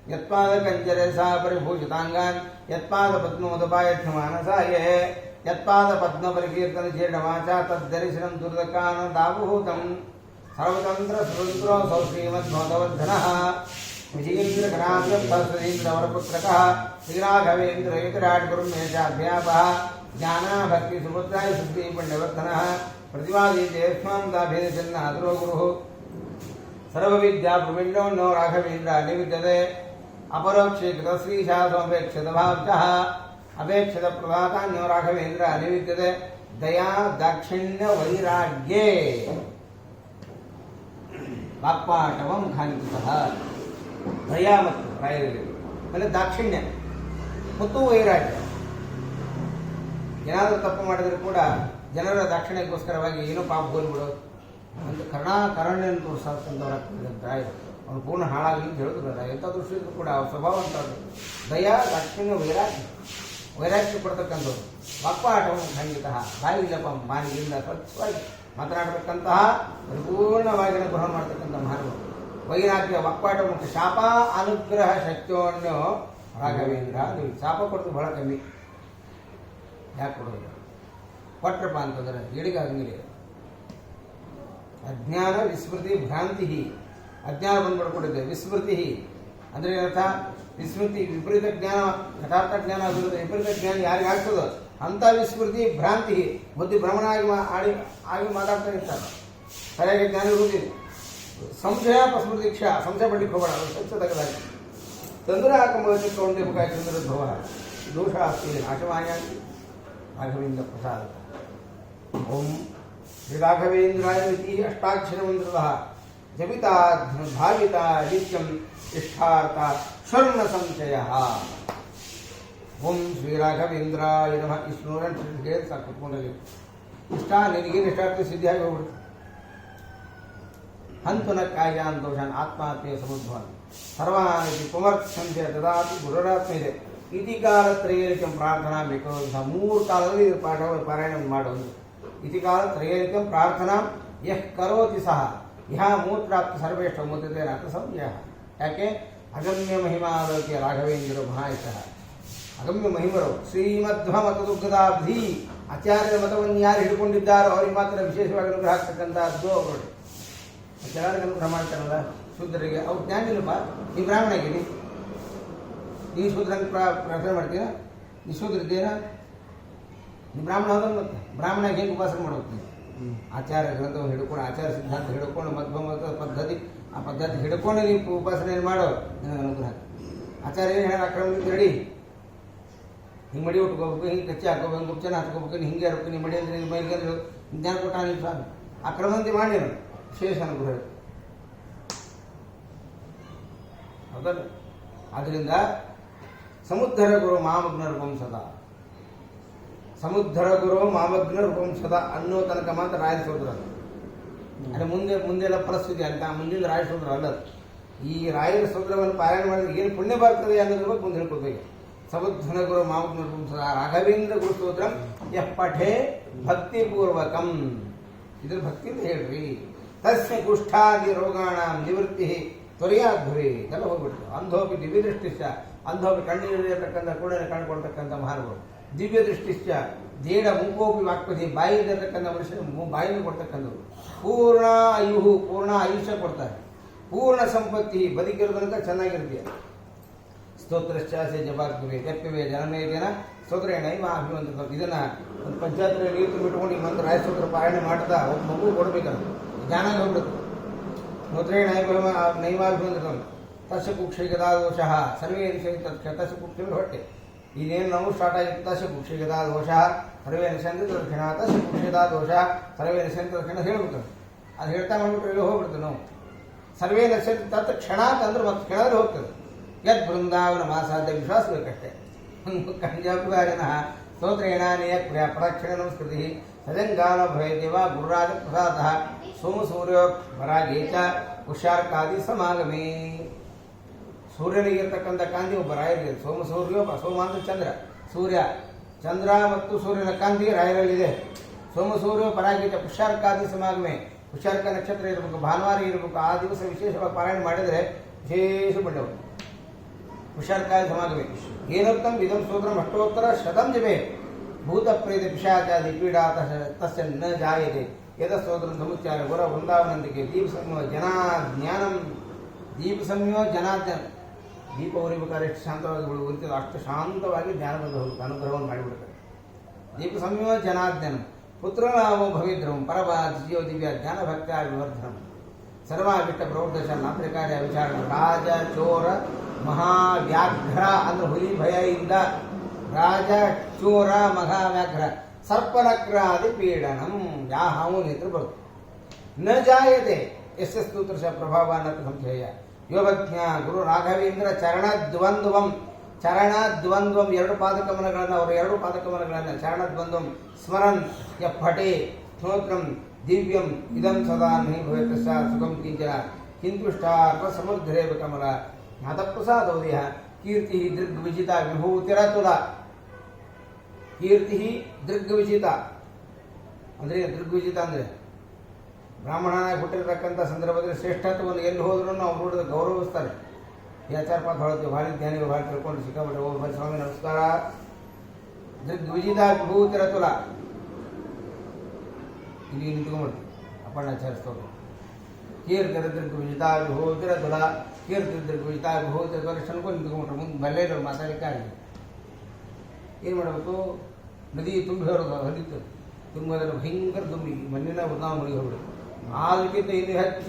यत्पाद कंजरे सा परिभूषितांगान यत्पाद पद्मोदपायक्षमानसाये यत्पाद पद्म परिकीर्तन चेडवाचा तद्दर्शनं दुर्दकान दावभूतं सर्वतंत्र स्वतंत्रो सौ श्रीमद्भगवद्धनः विजयेन्द्र गणाध्यक्षेन्द्रवरपुत्रकः श्रीराघवेन्द्र विराट गुरुमेशाध्यापः ज्ञाना भक्ति सुपुत्राय सिद्धि पंडवर्धनः प्रतिवादी देवस्वामिताभेदचन्नादरो गुरुः सर्वविद्या प्रवीण्यो नो राघवेन्द्र निविद्यते अपरोक्षीकृत श्रीशासोपेक्षित भावचः अपेक्षित प्रदाता नो राघवेन्द्र निविद्यते दया दाक्षिण्य वैराग्ये वाक्पाटवं खानितः ದಯಾ ಮತ್ತು ರಾಯರಿಗೆ ಅಂದರೆ ದಾಕ್ಷಿಣ್ಯ ಮತ್ತು ವೈರಾಗ್ಯ. ಏನಾದರೂ ತಪ್ಪು ಮಾಡಿದರೂ ಕೂಡ ಜನರ ದಾಕ್ಷಿಣ್ಯಕ್ಕೋಸ್ಕರವಾಗಿ ಏನೋ ಪಾಪ ಹೋಗ್ಬಿಡೋದು ಅಂತ ಕರುಣೆಯನ್ನು ತೋರಿಸತಕ್ಕಂಥವ್ರಾಗ್ತದೆ ರಾಯರು. ಅವನು ಪೂರ್ಣ ಹಾಳಾಗಲಿ ಅಂತ ಹೇಳಿದ್ರು. ಎಂಥ ದೃಷ್ಟಿಯಲ್ಲೂ ಕೂಡ ಅವ್ರ ಸ್ವಭಾವ ಅಂತದ್ದು ದಯಾ ದಾಕ್ಷಿಣ್ಯ ವೈರಾಗ್ಯ ಕೊಡ್ತಕ್ಕಂಥವ್ರು. ವಾಕ್ಪಾಟವನ್ನು ಖಂಡಿತ ಬಾಯಿಲ್ಲಪ್ಪ ಮಾನಿಗಿಂದ ಸ್ವಚ್ಛವಾಗಿ ಮಾತನಾಡತಕ್ಕಂತಹ ಪರಿಪೂರ್ಣವಾಗಿ ಗ್ರಹಣ ಮಾಡ್ತಕ್ಕಂಥ ಮಹಾನುಭಾವ. ವೈರಾಗ್ಯ ವಾಕ್ಪಾಟ ಮುಖ್ಯ. ಶಾಪ ಅನುಗ್ರಹ ಶಕ್ತಿಯನ್ನು ರಾಘವೇಂದ್ರ ನೀವು ಶಾಪ ಕೊಡೋದು ಬಹಳ ಕಮ್ಮಿ. ಯಾಕೆ ಕೊಡೋದು? ಕೊಟ್ರಪ್ಪ ಅಂತಂದ್ರೆ ಎಡಿಗಾಗಂಗಿಲ್ಲ. ಅಜ್ಞಾನ ವಿಸ್ಮೃತಿ ಭ್ರಾಂತಿ. ಅಜ್ಞಾನ ಬಂದ್ಬಿಡ್ಕೊಂಡಿದ್ದೆ. ವಿಸ್ಮೃತಿ ಅಂದರೆ ಏನರ್ಥ? ವಿಸ್ಮೃತಿ ವಿಪರೀತ ಜ್ಞಾನ, ಯಥಾರ್ಥ ಜ್ಞಾನ ಆಗಿರೋದು. ವಿಪರೀತ ಜ್ಞಾನ ಯಾರಿಗೆ ಆಗ್ತದೋ ಅಂಥ ವಿಸ್ಮೃತಿ ಭ್ರಾಂತಿ, ಬುದ್ಧಿ ಭ್ರಮಣ ಆಗಿ ಮಾತಾಡ್ತಾ ಇರ್ತಾರೆ. ಸರಿಯಾಗಿ ಜ್ಞಾನ ಇರುವುದಿಲ್ಲ. ಸಂಶಯ ಪ್ರಸ್ಮೃತಿಕ್ಷ, ಸಂಶಯ ಪಡ್ಲಿಕ್ಕೆ ಹೋಗೋಣ. ಸ್ವಚ್ಛ ತಗದಾಗಿ ತಂದ್ರೆ ಹಾಕೊಂಬಂದು ಕೊಂಡೆ ಮುಖಾಯಿ ಚಂದ್ರಧ್ರುವ ದೋಷ ಆಗ್ತದೆ ನಾಶಮಾಯಾಂತಿ ರಾಘವೇಂದ್ರ ಪ್ರಸಾದ. ಓಂ ಶ್ರೀ ರಾಘವೇಂದ್ರಾಯ ಇತಿ ಅಷ್ಟಾಕ್ಷರ ಮಂತ್ರಃ ಜಪಿತಾ ಭಾವಿತಾ ನಿತ್ಯಂ ಇಷ್ಟಾರ್ಥ ಸ್ವರ್ಣ ಸಂಶಯ. ಓಂ ಶ್ರೀ ರಾಘವೇಂದ್ರಾಯ ನಮಃ. ಇಷ್ಟು ಹೇಳಿದ್ರೆ ಸಾಕು ಕುತ್ಕೊಂಡಲ್ಲಿ. ಇಷ್ಟ ನಿನಗೇನು ಇಷ್ಟ ಆಗ್ತದೆ ಸಿದ್ಧಿಯಾಗಿ ಹೋಗ್ಬಿಡ್ತು. ಹಂತುನ ಕಾಯಾನ್ ದೋಷಾನ್ ಆತ್ಮಹತ್ಯೆ ಸಮುದ್ಭವನ್ ಸರ್ವಾನ್ ಪುಮರ್ಥ್ಯಂತೆ ದದಾತಿ ಗುರುರಾತ್ಮ ಇದೆ. ಇತಿಕಾಲ ತ್ರಯೇರಿಕಂ ಪ್ರಾರ್ಥನಾ ಬೇಕು. 3 ಕಾಲದಲ್ಲಿ ಪಾರಾಯಣ ಮಾಡೋದು. ಇತಿಕಾಲ ತ್ರಯೇರಿಕಂ ಪ್ರಾರ್ಥನಾ ಯಃ ಕರೋತಿ ಸಹ ಇಹ ಮೂತ್ರಾಪ್ತಿ ಸರ್ವೇಷ್ಟ ಮುದ್ರತೆ ಅರ್ಥ ಸಂಶಯ. ಯಾಕೆ? ಅಗಮ್ಯ ಮಹಿಮಾಲೋಕ್ಯ ರಾಘವೇಂದ್ರ ಮಹಾಯಶಃ. ಅಗಮ್ಯ ಮಹಿಮರು ಶ್ರೀಮಧ್ವ ಮತ ದುಗ್ಗದಾಬ್ಧಿ ಆಚಾರ್ಯರ ಮತವನ್ನು ಯಾರು ಹಿಡ್ಕೊಂಡಿದ್ದಾರೋ ಅವ್ರಿಗೆ ಮಾತ್ರ ವಿಶೇಷವಾಗಿ ಅನುಗ್ರಹ ಆಗ್ತಕ್ಕಂಥದ್ದು. ಅವರು ಕೆಲವರಿಗೆ ಅನುಗ್ರಹ ಮಾಡ್ತಾರಲ್ಲ ಶೂದ್ರರಿಗೆ, ಅವ್ರು ಜ್ಞಾನ ಇಲ್ಲಪ್ಪ. ನೀ ಬ್ರಾಹ್ಮಣ ಆಗಿರಿ, ನೀ ಶೂದ್ರಂಗೆ ಪ್ರಾರ್ಥನೆ ಮಾಡ್ತೀನ? ನೀ ಶೂದ್ರ ಇದ್ದೇನ? ನೀ ಬ್ರಾಹ್ಮಣ ಹೋದ ಮತ್ತೆ ಬ್ರಾಹ್ಮಣಗೆ ಹೇಗೆ ಉಪಾಸನೆ ಮಾಡೋಗ್ತೀನಿ? ಆಚಾರ್ಯ ಗ್ರಂಥವನ್ನು ಹಿಡ್ಕೊಂಡು, ಆಚಾರ ಸಿದ್ಧಾಂತ ಹಿಡ್ಕೊಂಡು, ಮಧ್ವ ಮತ ಪದ್ಧತಿ, ಆ ಪದ್ಧತಿ ಹಿಡ್ಕೊಂಡು ನೀವು ಉಪಾಸನೆ ಮಾಡೋ ನನಗೆ ಅನುಗ್ರಹ. ಆಚಾರ್ಯ ಏನು ಹೇಳ ಅಕ್ರಮದಿಂದ ರೆಡಿ ಹಿಂಗೆ ಮಡಿ ಉಟ್ಕೋಬೇಕು, ಹಿಂಗೆ ಕಚ್ಚಿ ಹಾಕೋಬೇಕು, ಹಿಂಗೆ ಗುಪ್ಚನ ಹಾಕೋಬೇಕು, ಹಿಂಗೆ ಇರಬೇಕು, ನೀವು ಮಡಿ ಅಂದ್ರೆ ಮೈಗೆ ಜ್ಞಾನ ಕೊಟ್ಟ ನೀವು ಸ್ವಾಮಿ. ಅಕ್ರಮಂತೆ ಮಾಡಿ ವಿಶೇಷ ಅನುಗ್ರಹ. ಹೌದಲ್ಲ? ಆದ್ದರಿಂದ ಸಮುದ್ಧರ ಗುರು ಮಾಮಗ್ನ ರೂಪಂ ಸದಾ, ಸಮುದ್ಧರ ಗುರು ಮಾಮಗ್ನ ರೂಪಂ ಸದಾ ಅನ್ನೋ ತನಕ ಮಾತ್ರ ರಾಯರ ಸೋದರ. ಅಂದರೆ ಮುಂದೆಲ್ಲ ಪರಿಸ್ಥಿತಿ ಅಂತ ಮುಂದಿನ ರಾಯರ ಸೋದರ ಅಲ್ಲ. ಈ ರಾಯರ ಸೋದರವನ್ನು ಪಾರಾಯಣ ಮಾಡಿದ್ರೆ ಏನು ಪುಣ್ಯ ಬರ್ತದೆ ಅನ್ನೋದ್ರ ಬಗ್ಗೆ ಮುಂದೆ ಹೇಳ್ಕೊಡ್ಬೇಕು. ಸಮುದ್ಧನ ಗುರು ಮಾಮಗ್ನ ರೂಪಂ ಸದಾ ರಾಘವೇಂದ್ರ ಗುರು ಸ್ತೋತ್ರಂ ಯಃ ಪಠೇ ಭಕ್ತಿಪೂರ್ವಕಂ. ಇದ್ರ ಭಕ್ತಿ ಅಂತ ಹೇಳ್ರಿ. ತಸ್ಯ ಕುಷ್ಠಾದಿ ರೋಗಾಣ ನಿವೃತ್ತಿ ತ್ವರೆಯಾದ್ಭುರಿ. ಇದೆಲ್ಲ ಹೋಗ್ಬಿಟ್ಟು ಅಂಧೋಪಿ ದಿವ್ಯ ದೃಷ್ಟಿಶ್ಚ, ಅಂಧೋಪಿ ಕಣ್ಣಿರತಕ್ಕಂಥ ಕೂಡ ಕಂಡುಕೊಳ್ತಕ್ಕಂಥ ಮಹಾನುಭಾವರು. ದಿವ್ಯ ದೃಷ್ಟಿಶ್ಚ ದೇಡ ಮುಖೋಪಿ ವಾಕ್ಪತಿ, ಬಾಯಿಲಿರತಕ್ಕಂಥ ಮನುಷ್ಯನ ಬಾಯಿನ ಕೊಡ್ತಕ್ಕಂಥವ್ರು. ಪೂರ್ಣ ಆಯುಹು, ಪೂರ್ಣ ಆಯುಷ್ಯ ಕೊಡ್ತಾರೆ. ಪೂರ್ಣ ಸಂಪತ್ತಿ, ಬದುಕಿರೋ ತನಕ ಚೆನ್ನಾಗಿರ್ತೀಯ. ಸ್ತೋತ್ರಶ್ಚಾಸೆ ಜಪಾಗ್ತವೆ ತೆಪ್ಪವೆ ಜನಮೇದೇನ ಸ್ತೋತ್ರೇಣ ಇವ ಅಭಿವಂತ. ಇದನ್ನ ಒಂದು ಪಂಚಾಯತ್ನಲ್ಲಿ ನೀರು ತುಂಬಿಟ್ಕೊಂಡು ಈ ಮಂತ್ರ ರಾಯ ಸ್ತೋತ್ರ ಪಾರಾಯಣ ಮಾಡ್ತಾ ಒಂದು ಮಗು ಕೊಡ್ಬೇಕಂತ ಜ್ಞಾನ ಹೋಗ್ಬಿಡುತ್ತೆ. ಸ್ತೋತ್ರೇಣ ನೈವಾಭಿವಂತ ತಸ್ಯ ಕುಕ್ಷಿಗದಾ ದೋಷ ಸರ್ವೇ ತಸ್ಯ ಕುಕ್ಷಿ ಹೊಟ್ಟೆ. ಇದೇನು ನಾವು ಸ್ಟಾರ್ಟ್ ಆಗಿತ್ತು. ತಸ್ಯ ಕುಕ್ಷಿಗದಾ ದೋಷ ಸರ್ವೇ ನಿಶಂತ ದಕ್ಷಿಣ, ತಸ್ಯ ಕುಕ್ಷಿಗದಾ ದೋಷ ಸರ್ವೇ ನಿಶಂತ ದಕ್ಷಿಣ ಹೇಳ್ಬಿಡ್ತಾರೆ. ಅದು ಹೇಳ್ತಾ ಮಾಡ್ಬಿಟ್ರೆ ಇಲ್ಲಿ ಹೋಗ್ಬಿಡ್ತೇವೆ ನಾವು. ಸರ್ವೇ ನಶ್ಯಂತ ತತ್ ಕ್ಷಣ ಅಂದ್ರೆ ಮತ್ತೆ ಕ್ಷಣದಲ್ಲಿ ಹೋಗ್ತದೆ. ಯದ್ ಬೃಂದಾವನ ಮಾಸಾಧ್ಯ ವಿಶ್ವಾಸ ಬೇಕಷ್ಟೇ. ಕಂಜಾಪುಗಾರಿನ ಸ್ತೋತ್ರೇಣ ನಿಯ ಪ್ರದಕ್ಷಿಣ ನಮಸ್ಕೃತಿ ಸಜಂಗಾನ ಭಯದೇವ ಗುರುರಾಜ ಪ್ರಸಾದ ಸೋಮ ಸೂರ್ಯೋ ವರಾಗೇಚ ಹುಷಾರ್ಕಾದಿ ಸಮಾಗಮೇ. ಸೂರ್ಯನಿಗಿರ್ತಕ್ಕಂಥ ಕಾಂತಿ ಒಬ್ಬ ರಾಯರಿಗೆ. ಸೋಮ ಸೂರ್ಯೋ, ಸೋಮ ಅಂದ್ರೆ ಚಂದ್ರ, ಸೂರ್ಯ, ಚಂದ್ರ ಮತ್ತು ಸೂರ್ಯನ ಕಾಂತಿ ರಾಯರಲ್ಲಿದೆ. ಸೋಮ ಸೂರ್ಯೋ ಪರಾಗೀಚ ಹುಷಾರ್ಕಾದಿ ಸಮಾಗಮೆ. ಹುಷಾರ್ಕ ನಕ್ಷತ್ರ ಇರಬೇಕು, ಭಾನುವಾರ ಇರಬೇಕು. ಆ ದಿವಸ ವಿಶೇಷವಾಗಿ ಪಾರಾಯಣ ಮಾಡಿದರೆ ವಿಶೇಷ ಪುಣ್ಯವು. पुषर्काय समागमे येनोक्तं विदं सूत्रम् अष्टोत्तर शतं जपे भूतप्रेत पिशाचादि पीडा तस्य न जायते यतस्तोत्रं समुच्चार्य गुर वृंदावनंदिके दीप संयो जना ज्ञानम दीप संयो जनाज्ञान दीप उरिಬೇಕಾದ್ರೆ ಎಷ್ಟು ಶಾಂತವಾಗಿ ಉಳಿಯುತ್ತೆ ಅಷ್ಟು ಶಾಂತವಾಗಿ ಜ್ಞಾನ ಬಂದು ಹೋಗುತ್ತೆ ಅನುಗ್ರಹವನ್ನು ಮಾಡಿಬಿಡುತ್ತೆ दीप संयो जनाज्ञानम पुत्रनामो भविद्रम परभाजियो दिव्य ज्ञान भक्त्या विवर्धनम सर्वाभिष्ट प्रवृत्त नाप्रकार विचार राज चोर महाव्याघ्र अंद्र हुली भयिंद राज चोर महाव्याघ्र सर्पनक्रादि पीडनम या हाವು नेत्र बರುತ್ತೆ न जायते यस्य स्तोत्रस्य प्रभावान् संशय योगज्ञ गुरु राघवेंद्र ಚರಣದ್ವಂದ್ವಂ ಎರಡು ಪಾದಕಮಲಗಳನ್ನು ಅವರ ಎರಡು ಪಾದಕಮಲಗಳನ್ನು ಚರಣದ್ವಂದ್ವಂ ಸ್ಮರನ್ ಯ ಪಠೆ ಸ್ತೋತ್ರಂ ದಿವ್ಯಂ ಇದಂ ಸದಾ ನಹಿ ಭವೇತಸ್ಯ ಸುಖಂ ಕಿಂಚನ ಕಿಂತುಷ್ಟಾರ್ಥ ಸಮುದ್ರೇವ ಕಮಲ ಮಾತಪ್ರಸಾದೌದಿಹ ಕೀರ್ತಿ ದೃಗ್ವಿಜಿತ ವಿಭೂತಿರತುಲ ಕೀರ್ತಿ ದೃಗ್ವಿಜಿತ ಅಂದರೆ ದೃಗ್ವಿಜಿತ ಅಂದರೆ ಬ್ರಾಹ್ಮಣನಾಗಿ ಹುಟ್ಟಿರತಕ್ಕಂಥ ಸಂದರ್ಭದಲ್ಲಿ ಶ್ರೇಷ್ಠತ್ವವನ್ನು ಎಲ್ಲಿ ಹೋದ್ರೂ ಅವ್ರು ನೋಡಿದ ಗೌರವಿಸ್ತಾರೆ ಯಾಚಾರ ಪಾಠ ಹೊಳ್ತೀವಿ ಭಾಳ ಜ್ಞಾನಿಗಳು ಭಾಳ ತಿಳ್ಕೊಂಡು ಸಿಕ್ಕಾಬಿಟ್ಟೆ ಹೋಗಿ ಬರೀ ಸ್ವಾಮಿ ನಮಸ್ಕಾರ ದೃಗ್ವಿಜಿತ ವಿಭೂತಿರತುಲ ಇಲ್ಲಿ ನಿಂತ್ಕೊಂಡ್ಬಿಡ್ತೀವಿ ಅಪ್ಪಣ್ಣಾಚಾರ್ಯ ಕೀರ್ತಿ ದೃಗ್ವಿಜಿತ ವಿಭೂತಿರತುಲ ಕೀರ್ತಿ ದೃಗ್ವಿಜಿತ ವಿಭೂತಿರತುಲ ಅನ್ಕೊಂಡು ನಿಂತ್ಕೊಂಡ್ಬಿಟ್ರೆ ಮುಂದೆ ಬಲ್ಲೆ ಇರೋರು ಮಾತಾಡಲಿಕ್ಕೆ ಆಗಲಿ ಏನು ಮಾಡಬೇಕು ನದಿ ತುಂಬಿ ಹರಿತು ತುಂಬೋದ್ರೆ ಭಯಂಕರ ತುಂಬಿ ಮಣ್ಣಿನ ಉದಾಹ ಮುಳುಗಿ ಹೋಗ್ಬಿಡುತ್ತೆ ಅದಕ್ಕಿಂತ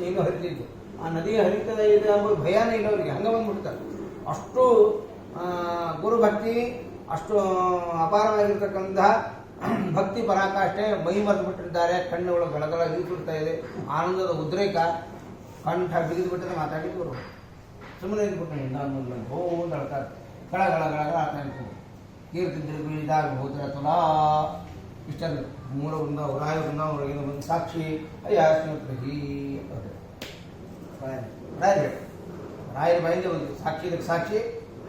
ಇನ್ನೂ ಹರಿತಿತ್ತು ಆ ನದಿ ಹರಿತದ ಇದೆ ಎಂಬ ಭಯನೇ ಇಲ್ಲವರಿಗೆ ಹಂಗೆ ಬಂದ್ಬಿಡ್ತಾರೆ ಅಷ್ಟು ಗುರುಭಕ್ತಿ ಅಷ್ಟು ಅಪಾರವಾಗಿರ್ತಕ್ಕಂಥ ಭಕ್ತಿ ಪರಾಕಾಷ್ಠೆ ಮೈ ಮರೆತುಬಿಟ್ಟಿದ್ದಾರೆ ಕಣ್ಣುಗಳು ಗಳಗಲ ಇಳಿದ್ಬಿಡ್ತಾ ಇದೆ ಆನಂದದ ಉದ್ರೇಕ ಕಂಠ ಬಿಗಿದುಬಿಟ್ಟರೆ ಮಾತಾಡಿದ್ದು ಬರು ಸುಮ್ಮನೆ ಇದ್ಬಿಟ್ಟು ನಾನು ಹೋಗಿ ಅಳ್ತಾರೆ ಗಳಗಳ ಆಡ್ತಾ ಇರ್ತೀನಿ ಕೀರ್ತಿದ್ರು ಇದಾಗ ಹೋದ್ರೆ ತುಲಾ ಇಷ್ಟಂದ್ರೆ ಮೂಲ ವೃಂದ ರಾಯ ವೃಂದ ಏನು ಒಂದು ಸಾಕ್ಷಿ ಅಯ್ಯಾಶ್ರೀ ರಾಯರ ಬಾಯಿಂದ ಒಂದು ಸಾಕ್ಷಿ ಇದಕ್ಕೆ ಸಾಕ್ಷಿ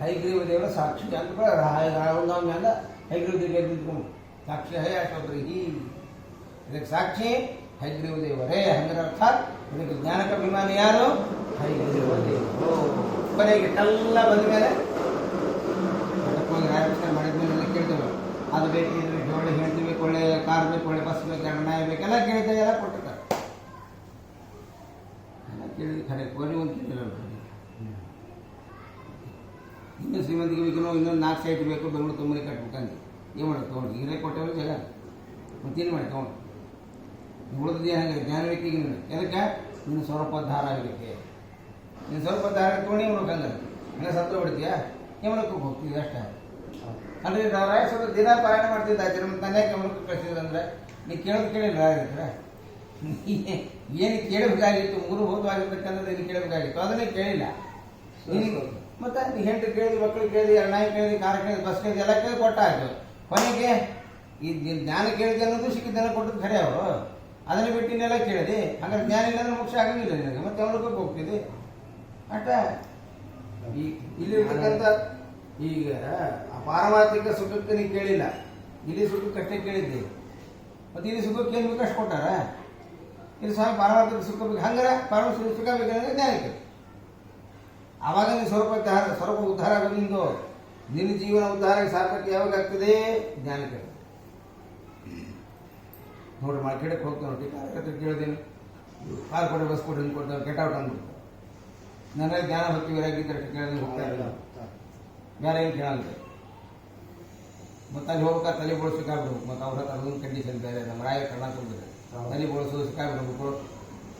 ಹೈಗ್ರೀವ ದೇವರ ಸಾಕ್ಷಿ ಅಂತ ಕೂಡ ರಾಯ ವೃಂದಾವನ ಮೇಲೆ ಹೈಗ್ರೀವ ದೇವ ನಿಂತ್ಕೊಂಡು ಸಾಕ್ಷಿ ಅಶ್ವತ್ರಿ ಇದಕ್ಕೆ ಸಾಕ್ಷಿ ಹೈಗ್ರೀವ ದೇವರೇ ಹಂಗರ ಅರ್ಥಾತ್ ಇದಕ್ಕೆ ಜ್ಞಾನಕ ಅಭಿಮಾನಿ ಯಾರು ಹೈಗ್ರೀವ ದೇವರು ಕೊನೆಗೆ ಎಲ್ಲ ಬಂದ ಮೇಲೆ ರಾಯಕೃಷ್ಣ ಮಾಡಿದ್ಮೇಲೆ ಕೇಳ್ತೇವೆ ಅದು ಬೇಕಿದ್ರೆ ಜೋಳಿ ಹೇಳ್ತೀವಿ ಕೊಳ್ಳೆ ಕಾರ್ ಬೇಕು ಒಳ್ಳೆ ಬಸ್ ಬೇಕು ನಾಯಿ ಬೇಕೆಲ್ಲ ಕೇಳ್ತೇವೆ ಎಲ್ಲ ಕೊಟ್ಟಿರ್ತಾರೆ ಎಲ್ಲ ಕೇಳಿದ್ರೆ ಖರೆ ಕೊನೆ ಒಂದು ಕೇಳಿಲ್ಲ ಇನ್ನೂ ಶ್ರೀಮಂತಿಗೆ ಬೇಕೋ ಇನ್ನೊಂದು 4 ಸೈಟ್ ಬೇಕು ಬೆಂಗಳೂರು ತುಂಬನೇ ಕಟ್ಬೇಕಂತ ಏನು ಮಾಡೋದು ತೊಗೊಂಡು ಈಗಲೇ ಕೊಟ್ಟೇವೆ ಜಾಗ ಮತ್ತೇನು ಮಾಡಿ ತೊಗೊಂಡು ಉಳಿದ ಏನಾಗಿದೆ ಜ್ಞಾನ ವ್ಯಕ್ತಿಗೆ ಎದಕ್ಕೆ ನೀನು ಸ್ವಲ್ಪ ದಾರ ಆಗಲಿಕ್ಕೆ ನೀನು ಸ್ವಲ್ಪ ದಾರ ತೊಗೊಂಡು ಏನು ಮಾಡ್ಬೇಕಂದ್ರೆ ಹಂಗೆ ಸತ್ತು ಬಿಡ್ತೀಯಾ ಯಮನಕ್ಕೆ ಹೋಗ್ತೀವಿ ಅಷ್ಟೇ ಅಂದರೆ ರಾಯಸ್ವರ ದಿನ ಪಾರಾಯಣ ಮಾಡ್ತಿದ್ದ ಆಚರಣೆ ತಾನೇ ಯಮನಕ್ಕೆ ಕಳಿಸಿದ್ರಂದ್ರೆ ನೀವು ಕೇಳೋದು ಕೇಳಿಲ್ಲ ರಾಯರ ಏನು ಕೇಳಬೇಕಾಗಿತ್ತು ಮೂಲಭೂತವಾಗಿರ್ತಕ್ಕಂಥದ್ದು ಏನು ಕೇಳಬೇಕಾಗಿತ್ತು ಅದನ್ನೇ ಕೇಳಿಲ್ಲ ನೀನು ಮತ್ತೆ ನೀ ಹೆಂಟು ಕೇಳಿದ್ವಿ ಮಕ್ಕಳು ಕೇಳಿದ್ವಿ ನಾಯಿ ಕೇಳಿದ್ವಿ ಕಾರ ಕೇಳಿದ್ವಿ ಬಸ್ ಕೇಳಿದ್ವಿ ಎಲ್ಲ ಕೇಳಿ ಕೊಟ್ಟಾಯ್ತು ಕೊನೆಗೆ ಈ ಜ್ಞಾನ ಕೇಳಿದೆ ಅನ್ನೋದು ಸಿಕ್ಕಿದ್ದೆಲ್ಲ ಕೊಟ್ಟದ್ದು ಖರೆ ಅವರು ಅದನ್ನು ಬಿಟ್ಟು ಇನ್ನೆಲ್ಲ ಕೇಳಿದೆ ಹಂಗಾರೆ ಜ್ಞಾನ ಇಲ್ಲಾಂದ್ರೆ ಮೋಕ್ಷ ಆಗಂಗಿಲ್ಲ ನಿನಗೆ ಮತ್ತೆ ಅವನಿಗೆ ಹೋಗ್ತಿದ್ದೆ ಅಷ್ಟ ಇಲ್ಲಿರ್ತಕ್ಕಂಥ ಈಗ ಪಾರಮಾರ್ಥಿಕ ಸುಖಕ್ಕೆ ನೀವು ಕೇಳಿಲ್ಲ ಇಲ್ಲಿ ಸುಖಕ್ಕಷ್ಟೇ ಕೇಳಿದ್ದೆ ಮತ್ತು ಇಲ್ಲಿ ಸುಖಕ್ಕೆ ಏನು ಬೇಕಷ್ಟು ಕೊಟ್ಟಾರ ಇಲ್ಲಿ ಸ್ವಾಮಿ ಪಾರಮಾರ್ಥಿಕ ಸುಖ ಬೇಕು ಹಂಗಾರೆ ಪಾರಮಾರ್ಥಿಕ ಸುಖ ಬೇಕಂದ್ರೆ ಜ್ಞಾನಕ್ಕೆ ಆವಾಗ ನೀವು ಸ್ವರೂಪ ಉದ್ಧಾರ ಆಗೋದು ನಿನ್ನ ಜೀವನ ಉದ್ಧಾರಕ್ಕೆ ಸಾರ್ಥಕ್ಕೆ ಯಾವಾಗ ಆಗ್ತದೆ ಜ್ಞಾನಕ್ಕೆ ನೋಡ್ರಿ ಮಾರ್ಕೆಟಕ್ಕೆ ಹೋಗ್ತಾವೆ ನೋಡಿ ಕಾರ್ಯಕರ್ತರು ಕೇಳಿದೇನು ಕಾರ್ ಕೊಟ್ಟರೆ ಬಸ್ ಕೊಟ್ಟರೆ ಹಿಂಗೆ ಕೊಡ್ತಾರೆ ಕೆಟ್ಟ ಔಟ್ ಅಂದ್ಬಿಡ್ತಾರೆ ನನಗೆ ಜ್ಞಾನ ಭಕ್ತಿ ವೈರಾಗ್ಯ ಕೇಳಿದ್ರೆ ಹೋಗ್ತಾ ಇಲ್ಲ ಬೇರೆ ಏನು ಕೇಳಂತೆ ಮತ್ತು ಅಲ್ಲಿ ಹೋಗ್ಬೇಕಾದ್ರೆ ತಲೆ ಬೋಳು ಸಿಕ್ಕಾಬಿಡ್ಬೇಕು ಮತ್ತು ಅವ್ರ ಹತ್ರ ಅದೊಂದು ಕಂಡೀಷನ್ ಬೇರೆ ನಮ್ಮ ರಾಯ ಕಣ್ಣ ತುಂಬಿದ್ರೆ ತಲೆ ಬೋಳಿಸೋದು ಸಿಕ್ಕಾಬಿಡ್ಬೇಕು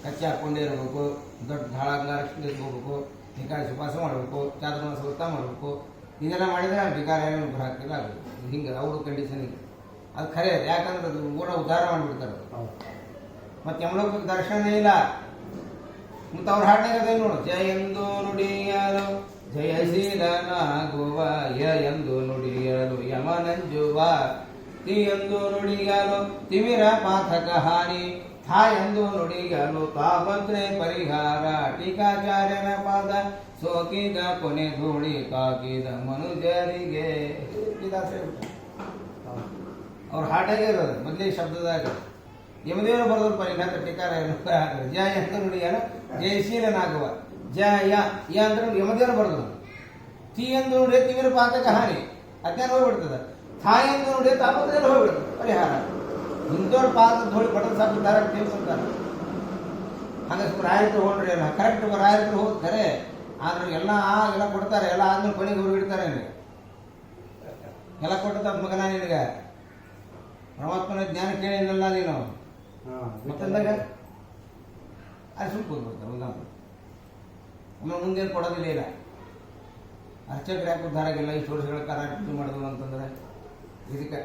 ಕಚ್ಚಿ ಹಾಕ್ಕೊಂಡೇ ಇರಬೇಕು ದೊಡ್ಡ ಧಾಳಾಗ್ಲಾರಕ್ಕೆ ಹೋಗ್ಬೇಕು ನಿಕಾಯ ಸುಪಾಸ ಮಾಡಬೇಕು ಚಾತುರ್ಮಾಸ ವೃತ್ತ ಮಾಡಬೇಕು ಇದೆಲ್ಲ ಮಾಡಿದರೆ ವಿಕಾರ ಏನು ಹಾಕಿಲ್ಲ ಆಗೋದು ಹಿಂಗೆ ಅವ್ರ ಕಂಡೀಷನ್ ಇದೆ ಅದು ಖರೆ ಯಾಕಂದ್ರೆ ಅದು ಊಟ ಉದ್ಧಾರ ಮಾಡಿಬಿಡ್ತಾರೆ ಮತ್ತು ಯಮಲೋಕಕ್ಕೆ ದರ್ಶನ ಇಲ್ಲ ಮತ್ತು ಅವ್ರ ಹಾಡಿನಾಗ ನೋಡು ಜಯಂದು ನುಡಿಯಲು ಜಯಶೀಲನಾಗುವ ಎಂದು ನುಡಿಯಲು ಯಮನಂಜುವ ಎಂದು ನುಡಿಯಲು ತಿಮಿರ ಪಾತಕ ಹಾನಿ ಎಂದು ನುಡಿಯಲು ತಾಪತ್ರೆ ಪರಿಹಾರ ಟೀಕಾಚಾರ್ಯನ ಪಾದ ಸೋಕಿದ ಕೊನೆ ಧೂಳಿ ತಾಕಿದ ಮನುಜರಿಗೆ ಅವ್ರ ಹಾಟಾಗೆ ಇರೋದು ಮೊದಲೇ ಶಬ್ದದಾಗ ಯಮದೇವರು ಬರೋದ್ರ ಪರಿಣಾಮ ಟೀಕಾರ ಜಯ ಅಂತ ನುಡಿಯಲು ಜಯಶೀಲನಾಗುವ ಜಯ ಯ ಅಂದ್ರೆ ಯಮದೇವರು ಬರೋದು ತಿ ಎಂದು ನೋಡಿ ತಿಮಿರ ಪಾತಕ ಹಾನಿ ಅಜ್ಞಾನ ಹೋಗ್ಬಿಡ್ತದೆ. ತಾಯಿ ಎಂದು ನೋಡಿ ತಾಪತ್ರೆಲ್ಲ ಹೋಗ್ಬಿಡ್ತದೆ ಪರಿಹಾರ. ಇಂಥವ್ರ ಪಾದ ಧೂಳಿ ಬಟನ್ ಸಾಕು ದಾರ ಕೇಳ್ಕೊಂತಾರೆ. ಹಂಗೆ ರಾಯರು ಹೋಗ್ರಿ ಅಲ್ಲ ಕರೆಕ್ಟ್ ರಾಯರು ಹೋದ್ ಕರೆ ಆದ್ರೆ ಎಲ್ಲ ಕೊಡ್ತಾರೆ. ಎಲ್ಲ ಆದ್ಮೇಲೆ ಕೊನೆಗೆ ಅವ್ರು ಇಡ್ತಾರೆ. ಎಲ್ಲ ಕೊಟ್ಟ ಮಗನ ನಿನಗೆ ಪರಮಾತ್ಮನ ಜ್ಞಾನ ಕೇಳಿಲ್ಲ ನೀನು ಮತ್ತಂದಾಗ ಅದು ಸುಮ್ಮನೆ ಕೂತ್ಬಿಡ್ತಾರೆ. ಆಮೇಲೆ ಮುಂದೇನು ಕೊಡೋದಿಲ್ಲ. ಇಲ್ಲ ಅರ್ಚಕರು ಯಾಕೆ ಉದ್ಧಾರ ಆಗಿಲ್ಲ ಇಷ್ಟು ವರ್ಷಗಳ ಕಾಲ ಪೂಜೆ ಮಾಡಿದ್ರು ಅಂತಂದ್ರೆ ಇದಕ್ಕೆ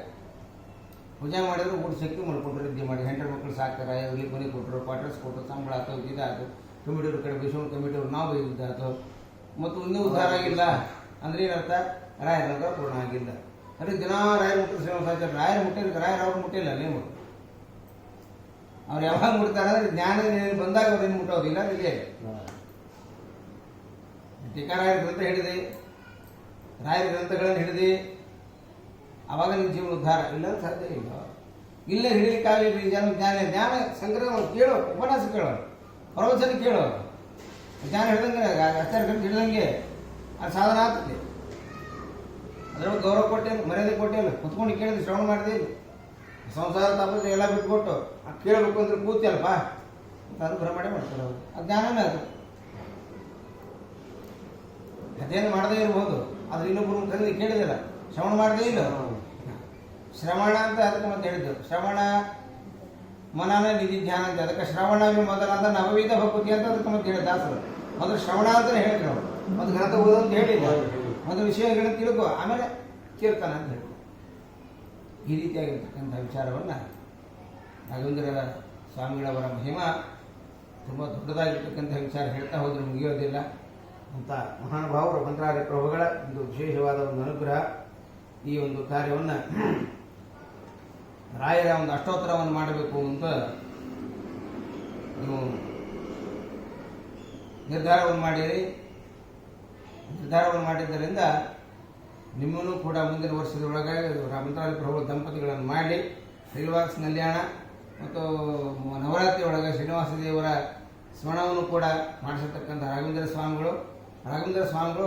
ಪೂಜೆ ಮಾಡಿದ್ರು ಊಟ ಶಕ್ತಿ ಮಾಡ್ಕೊಟ್ರು. ವಿದ್ಯೆ ಮಾಡಿ ಹೆಂಡರ ಮಕ್ಕಳು ಸಾಕ್ತಾರೆ. ಇಲ್ಲಿ ಮನೆ ಕೊಟ್ಟರು, ಕ್ವಾರ್ಟರ್ಸ್ ಕೊಟ್ಟರು, ಸಂಬಳ ಆಯ್ತು, ಇದಾಯ್ತು. ಕಮಿಟಿಯವ್ರ ಕಡೆ ಬಿಸೋಣ ಕಮಿಟಿಯವ್ರು ನಾವು ಬೈದಿದ್ದಾಯ್ತು. ಮತ್ತು ಇನ್ನೂ ಉದ್ಧಾರ ಆಗಿಲ್ಲ ಅಂದ್ರೆ ಏನರ್ಥ ರಾಯರ ಪೂರ್ಣ ಆಗಿಲ್ಲ. ಅದೇ ದಿನ ರಾಯರ ಮುಟ್ಟಿದ ಶ್ರೀನಿವಾಸಾಚಾರ್ಯ ರಾಯರ ಮುಟ್ಟಿಲ್ಲ, ರಾಯರ ಅವ್ರು ಮುಟ್ಟಿಲ್ಲ. ನೀವು ಅವ್ರು ಯಾವಾಗ ಮುಟ್ತಾರೆ ಅಂದ್ರೆ ಜ್ಞಾನ ಬಂದಾಗ ಅವ್ರೇನು ಮುಟ್ಟೋದಿಲ್ಲ. ಇದೆ ಟೀಕಾರಾಯರ ಗ್ರಂಥ ಹಿಡಿದು ರಾಯರ ಗ್ರಂಥಗಳನ್ನು ಹಿಡಿದು ಅವಾಗ ನಿಮ್ಮ ಜೀವನ ಉದ್ಧಾರ ಇಲ್ಲ ಸಾಧ್ಯ ಇಲ್ಲ. ಇಲ್ಲೇ ಹಿಡಿಲಿಕ್ಕಾಗಲಿ ಜ್ಞಾನ ಸಂಗ್ರಹ ಕೇಳೋ, ಉಪನ್ಯಾಸ ಕೇಳೋ, ಪ್ರವಚನ ಕೇಳೋ. ಜ್ಞಾನ ಹಿಡಿದಂಗೆ ಆಚಾರ್ಯ ಹಿಡಿದಂಗೆ ಅದು ಸಾಧನ ಆಗ್ತದೆ. ಅದ್ರೊಳಗೆ ಗೌರವ ಕೊಟ್ಟೇನು, ಮರ್ಯಾದೆ ಕೊಟ್ಟೇನು, ಕುತ್ಕೊಂಡು ಕೇಳಿದ್ರೆ ಶ್ರವಣ ಮಾಡಿದೆ. ಸಂಸಾರ ತಾಪತ್ರೆ ಎಲ್ಲ ಬಿಟ್ಕೊಟ್ಟು ಕೇಳಬೇಕು ಅಂದ್ರೆ ಕೂತಿಯಲ್ಪ ಅಂತ ಅನುಗ್ರಹ ಮಾಡೇ ಮಾಡ್ತಾರೆ ಅವರು. ಅದು ಜ್ಞಾನನೇ ಅದು. ಅದೇನು ಮಾಡದೇ ಇರ್ಬೋದು, ಆದ್ರೆ ಇನ್ನೊಬ್ಬರು ಕರೆದು ಕೇಳಿದಿಲ್ಲ, ಶ್ರವಣ ಮಾಡದೇ ಇಲ್ಲ. ಶ್ರವಣ ಅಂತ ಅದಕ್ಕೆ ಮತ್ತೆ ಹೇಳಿದ್ದು. ಶ್ರವಣ ಮನನ ನಿಧಿ ಧ್ಯಾನ ಅಂತ. ಅದಕ್ಕೆ ಶ್ರವಣವೇ ಮೊದಲಾದ ನವವಿಧ ಭಕ್ತಿ ಅಂತ ಅದಕ್ಕೆ ಮತ್ತೆ ಹೇಳಿದ ದಾಸರು. ಮೊದಲು ಶ್ರವಣ ಅಂತ ಹೇಳಿದ್ರು ಅವರು. ಒಂದು ಗ್ರಂಥ ಓದೋ ಅಂತ ಹೇಳಿಲ್ಲ, ಒಂದು ವಿಷಯಗಳನ್ನು ತಿಳ್ಕೊ, ಆಮೇಲೆ ಕೀರ್ತನ ಅಂತ ಹೇಳಿ. ಈ ರೀತಿಯಾಗಿರ್ತಕ್ಕಂಥ ವಿಚಾರವನ್ನು ರಾಘವೇಂದ್ರ ಸ್ವಾಮಿಗಳವರ ಮಹಿಮಾ ತುಂಬ ದೊಡ್ಡದಾಗಿರ್ತಕ್ಕಂಥ ವಿಚಾರ ಹೇಳ್ತಾ ಹೋದ್ರೆ ಮುಗಿಯೋದಿಲ್ಲ ಅಂತ ಮಹಾನುಭಾವರು ಮಂತ್ರಾಲಯ ಪ್ರಭುಗಳ ಒಂದು ವಿಶೇಷವಾದ ಒಂದು ಅನುಗ್ರಹ. ಈ ಒಂದು ಕಾರ್ಯವನ್ನು ರಾಯರ ಒಂದು ಅಷ್ಟೋತ್ತರವನ್ನು ಮಾಡಬೇಕು ಅಂತ ನೀವು ನಿರ್ಧಾರವನ್ನು ಮಾಡಿದ್ದರಿಂದ ನಿಮ್ಮನ್ನು ಕೂಡ ಮುಂದಿನ ವರ್ಷದೊಳಗೆ ಮಂತ್ರಾಲಯ ಪ್ರಭುಗಳ ದಂಪತಿಗಳನ್ನು ಮಾಡಿ ಶ್ರೀನಿವಾಸ ಕಲ್ಯಾಣ ಮತ್ತು ನವರಾತ್ರಿ ಒಳಗೆ ಶ್ರೀನಿವಾಸ ದೇವರ ಸ್ಮರಣವನ್ನು ಕೂಡ ಮಾಡಿಸತಕ್ಕಂಥ ರಾಘವೇಂದ್ರ ಸ್ವಾಮಿಗಳು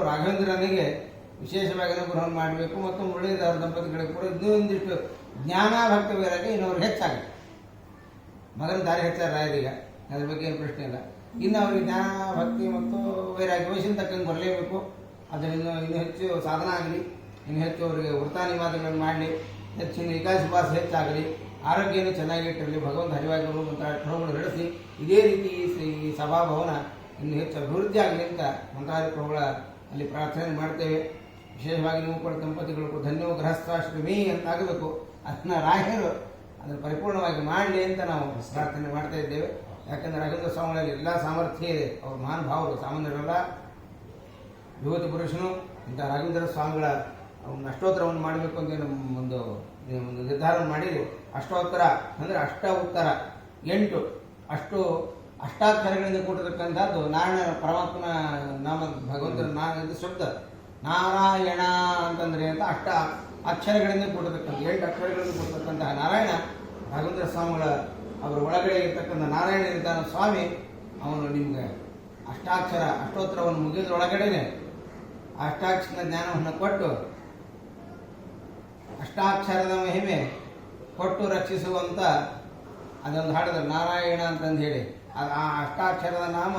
ರಾಘವೇಂದ್ರನಿಗೆ ವಿಶೇಷವಾಗಿ ಅನುಗ್ರಹವನ್ನು ಮಾಡಬೇಕು. ಮತ್ತು ಮುರಳೀಧರ ದಂಪತಿಗಳಿಗೆ ಕೂಡ ಇನ್ನೂ ಒಂದಿಷ್ಟು ಜ್ಞಾನ ಭಕ್ತ ವೈರಾಗ್ಯ ಇನ್ನೊವ್ರಿಗೆ ಹೆಚ್ಚಾಗುತ್ತೆ. ಮಗನ ದಾರಿ ಹೆಚ್ಚಾರ ರಾಯರಿಗೆ, ಅದ್ರ ಬಗ್ಗೆ ಏನು ಪ್ರಶ್ನೆ ಇಲ್ಲ. ಇನ್ನು ಅವರಿಗೆ ಜ್ಞಾನ ಭಕ್ತಿ ಮತ್ತು ವೈರಾಗ್ಯ ವಯಸ್ಸಿನ ತಕ್ಕಂಗೆ ಬರಲೇಬೇಕು. ಅದರಿಂದ ಇನ್ನೂ ಹೆಚ್ಚು ಸಾಧನ ಆಗಲಿ, ಇನ್ನು ಹೆಚ್ಚು ಅವರಿಗೆ ವೃತ್ತಾನಿವಾದಗಳನ್ನು ಮಾಡಲಿ, ಹೆಚ್ಚಿನ ಏಕಾದಶಿ ಹೆಚ್ಚಾಗಲಿ, ಆರೋಗ್ಯನೂ ಚೆನ್ನಾಗಿಟ್ಟಿರಲಿ, ಭಗವಂತ ಹರಿವಾಗಲು ಮಂತ್ರಾಲಯ ನಡೆಸಿ ಇದೇ ರೀತಿ ಈ ಸಭಾಭವನ ಇನ್ನು ಹೆಚ್ಚು ಅಭಿವೃದ್ಧಿ ಆಗಲಿ ಅಂತ ಮಂತ್ರಾಲಯ ಪ್ರಭುಗಳ ಅಲ್ಲಿ ಪ್ರಾರ್ಥನೆ ಮಾಡ್ತೇವೆ. ವಿಶೇಷವಾಗಿ ನೀವು ಕೂಡ ದಂಪತಿಗಳು ಕೂಡ ಧನ್ಯೋ ಗೃಹಸ್ಥಾಶ್ರಮಿ ಅಂತ ಆಗಬೇಕು. ಅದನ್ನ ರಾಯರು ಅದನ್ನು ಪರಿಪೂರ್ಣವಾಗಿ ಮಾಡಲಿ ಅಂತ ನಾವು ಪ್ರಾರ್ಥನೆ ಮಾಡ್ತಾ ಇದ್ದೇವೆ. ಯಾಕಂದರೆ ರಾಘವೇಂದ್ರ ಸ್ವಾಮಿಗಳಲ್ಲಿ ಎಲ್ಲ ಸಾಮರ್ಥ್ಯ ಇದೆ. ಅವರು ಮಹಾನ್ ಭಾವರು, ಸಾಮಾನ್ಯರಲ್ಲ, ಯುವತಿ ಪುರುಷನು. ಇಂಥ ರಾಘವೇಂದ್ರ ಸ್ವಾಮಿಗಳ ಒಂದು ಅಷ್ಟೋತ್ತರವನ್ನು ಮಾಡಬೇಕು ಅಂತ ಒಂದು ನಿರ್ಧಾರವನ್ನು ಮಾಡಿ ಅಷ್ಟೋತ್ತರ ಅಂದರೆ ಅಷ್ಟ ಉತ್ತರ 8 ಅಷ್ಟಾಕ್ಷರಗಳಿಂದ ಕೂಡಿರತಕ್ಕಂಥದ್ದು ನಾರಾಯಣ ಪರಮಾತ್ಮನ ನಾಮ, ಭಗವಂತನ ಇದು ಶಬ್ದ ನಾರಾಯಣ ಅಂತಂದ್ರೆ ಅಂತ ಅಷ್ಟ ಅಕ್ಷರಗಳಿಂದ ಕೂಡಿರತಕ್ಕಂಥ 8 ಅಕ್ಷರಗಳಿಂದ ಕೂಡಿರತಕ್ಕಂತಹ ನಾರಾಯಣ ರಾಘವೇಂದ್ರ ಸ್ವಾಮಿಗಳ ಅವರ ಒಳಗಡೆ ಇರ್ತಕ್ಕಂಥ ನಾರಾಯಣ ಇರ್ತಾನ ಸ್ವಾಮಿ. ಅವನು ನಿಮ್ಗೆ ಅಷ್ಟೋತ್ತರವನ್ನು ಮುಗಿದ್ರೊಳಗಡೆನೆ ಅಷ್ಟಾಕ್ಷರ ಜ್ಞಾನವನ್ನು ಕೊಟ್ಟು ಅಷ್ಟಾಕ್ಷರದ ಮಹಿಮೆ ಕೊಟ್ಟು ರಕ್ಷಿಸುವಂತ ಅದೊಂದು ಹಾಡಿದ್ರು ನಾರಾಯಣ ಅಂತಂದು ಹೇಳಿ. ಆ ಅಷ್ಟಾಕ್ಷರದ ನಾಮ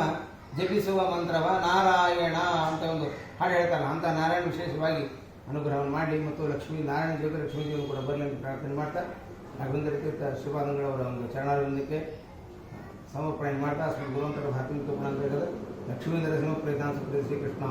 ಜಪಿಸುವ ಮಂತ್ರವ ನಾರಾಯಣ ಅಂತ ಒಂದು ಹಾಡು ಹೇಳ್ತಾರಲ್ಲ, ಅಂತ ನಾರಾಯಣ ವಿಶೇಷವಾಗಿ ಅನುಗ್ರಹವನ್ನು ಮಾಡಲಿ. ಮತ್ತು ನಾರಾಯಣ ಜೊತೆ ಲಕ್ಷ್ಮೀ ದೇವರು ಕೂಡ ಬರಲಿ ಅಂತ ಪ್ರಾರ್ಥನೆ ಮಾಡ್ತಾ ರಾಘವೇಂದ್ರ ತೀರ್ಥ ಶ್ರೀಪಾದಂಗಳವರ ಒಂದು ಚರಣಾರವಿಂದಕ್ಕೆ ಸಮರ್ಪಣೆ ಮಾಡ್ತಾ ಗುರುವಂತರ ಭಾರತೀಯ ಲಕ್ಷ್ಮೀಂದ್ರ ಸಿಂಹ ಪ್ರಧಾನ ಶ್ರೀಕೃಷ್ಣ